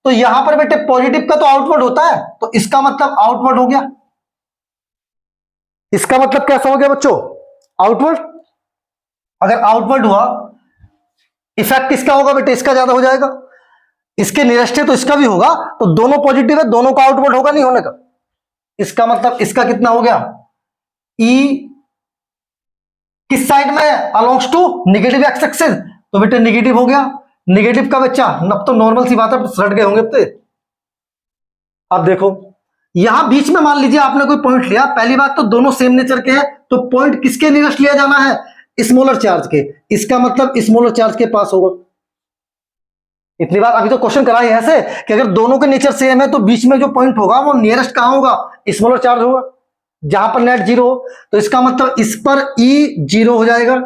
S1: तो यहां पर बेटे पॉजिटिव का तो आउटवर्ड होता है, तो इसका मतलब आउटवर्ड हो गया। इसका मतलब कैसा हो गया बच्चों? आउटवर्ड। अगर आउटवर्ड हुआ, इफेक्ट किसका होगा बेटे? इसका ज्यादा हो जाएगा। इसके नियरेस्ट है तो इसका भी होगा, तो दोनों पॉजिटिव है, दोनों का आउटवर्ड होगा नहीं होने का। इसका मतलब इसका कितना हो गया? ई किस साइड में? Alongs to negative x axis, तो बेटे नेगेटिव हो गया। नेगेटिव का बच्चा, अब तो नॉर्मल सी बात है, सट गए होंगे अब तो। अब देखो, यहां बीच में मान लीजिए आपने कोई पॉइंट लिया, पहली बात तो दोनों सेम नेचर के हैं, तो पॉइंट किसके नियरेस्ट लिया जाना है? स्मॉलर चार्ज के। इसका मतलब स्मॉलर चार्ज के पास होगा। इतनी बात अभी तो क्वेश्चन कराई है ऐसे कि अगर दोनों के नेचर सेम है, तो बीच में जो पॉइंट होगा वो नियरेस्ट कहां होगा? स्मॉलर चार्ज होगा, जहां पर नेट जीरो हो। तो इसका मतलब इस पर ई जीरो हो जाएगा।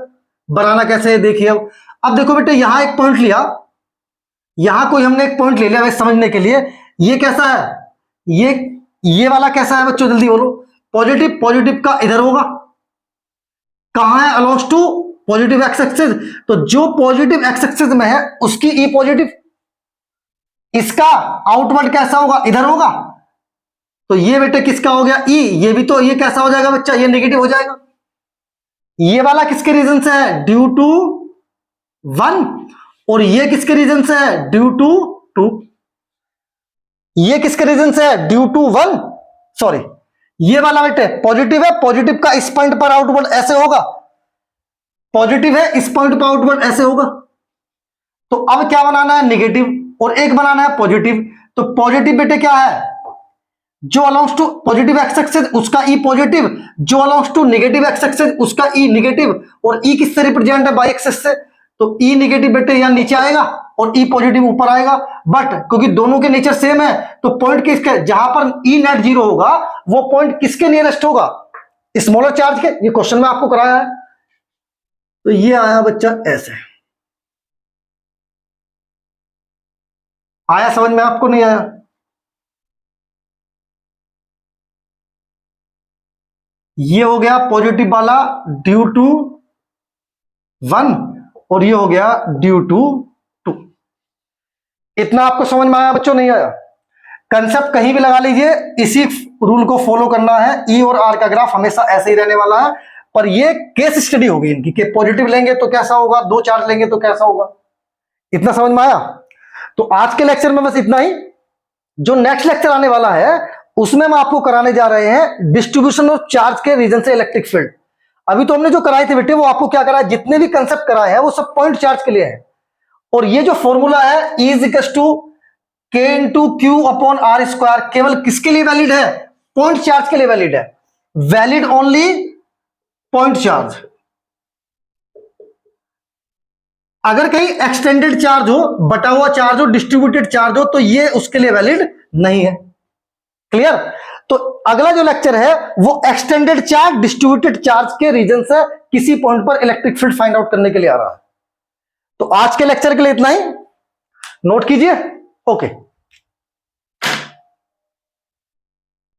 S1: बनाना कैसे है देखिए। अब देखो बेटे, यहां एक पॉइंट लिया, यहां कोई हमने एक पॉइंट ले लिया वैसे समझने के लिए। ये कैसा है? ये वाला कैसा है बच्चों? जल्दी बोलो। पॉजिटिव। पॉजिटिव का इधर होगा, कहां है? अलोंग्स टू पॉजिटिव एक्स एक्सिस, तो जो पॉजिटिव एक्स एक्सिस में है उसकी ई पॉजिटिव। इसका आउटवर्ड कैसा होगा? इधर होगा, तो ये बेटे किसका हो गया? ई। ये भी तो, ये कैसा हो जाएगा बच्चा? ये नेगेटिव हो जाएगा। ये वाला किसके रीजन से है? Due to 1। और ये किसके रीजन से है? Due to 2। ये किसके रीजन से है? Due to 1। सॉरी, ये वाला बेटे पॉजिटिव है, पॉजिटिव का इस पॉइंट पर आउटवर्ड ऐसे होगा। पॉजिटिव है, इस पॉइंट पर आउटवर्ड ऐसे होगा। तो अब क्या बनाना है? नेगेटिव, और एक बनाना है पॉजिटिव। तो पॉजिटिव बेटे क्या है? जो अलोंग्स टू पॉजिटिव एक्स एक्सिस उसका ई पॉजिटिव, जो अलोंग्स टू नेगेटिव एक्स एक्सिस उसका ई नेगेटिव। और ई किससे रिप्रेजेंट है? बाई एक्सिस से। तो ई नेगेटिव बेटे यहां नीचे आएगा और ई पॉजिटिव ऊपर आएगा, बट क्योंकि दोनों के नेचर सेम है तो पॉइंट किसके, जहां पर ई नेट जीरो होगा वो पॉइंट किसके नियरेस्ट होगा, स्मॉलर चार्ज के। ये क्वेश्चन में आपको कराया है, तो ये आया बच्चा ऐसे। आया समझ में आपको, नहीं आया? ये हो गया पॉजिटिव वाला ड्यू टू 1 और ये हो गया ड्यू टू 2। इतना आपको समझ में आया बच्चों, नहीं आया? कंसेप्ट कहीं भी लगा लीजिए, इसी रूल को फॉलो करना है। ई और आर का ग्राफ हमेशा ऐसे ही रहने वाला है, पर ये केस स्टडी होगी इनकी कि पॉजिटिव लेंगे तो कैसा होगा, 2 चार्ज लेंगे तो कैसा होगा। इतना समझ में आया? तो आज के लेक्चर में बस इतना ही। जो नेक्स्ट लेक्चर आने वाला है उसमें हम आपको कराने जा रहे हैं डिस्ट्रीब्यूशन ऑफ चार्ज के रीजन से इलेक्ट्रिक फील्ड। अभी तो हमने जो कराए थे बेटे वो आपको क्या कराया, जितने भी कंसेप्ट कराए हैं वो सब पॉइंट चार्ज के लिए है। और ये जो फॉर्मूला है E equals to K into Q upon R square केवल किसके लिए वैलिड है, पॉइंट चार्ज के लिए वैलिड है, वैलिड ओनली पॉइंट चार्ज। अगर कहीं एक्सटेंडेड चार्ज हो, बटा हुआ चार्ज हो, डिस्ट्रीब्यूटेड चार्ज हो, तो ये उसके लिए वैलिड नहीं है। क्लियर? तो अगला जो लेक्चर है वो एक्सटेंडेड चार्ज डिस्ट्रीब्यूटेड चार्ज के रीजन से किसी पॉइंट पर इलेक्ट्रिक फील्ड फाइंड आउट करने के लिए आ रहा है। तो आज के लेक्चर के लिए इतना ही, नोट कीजिए। ओके।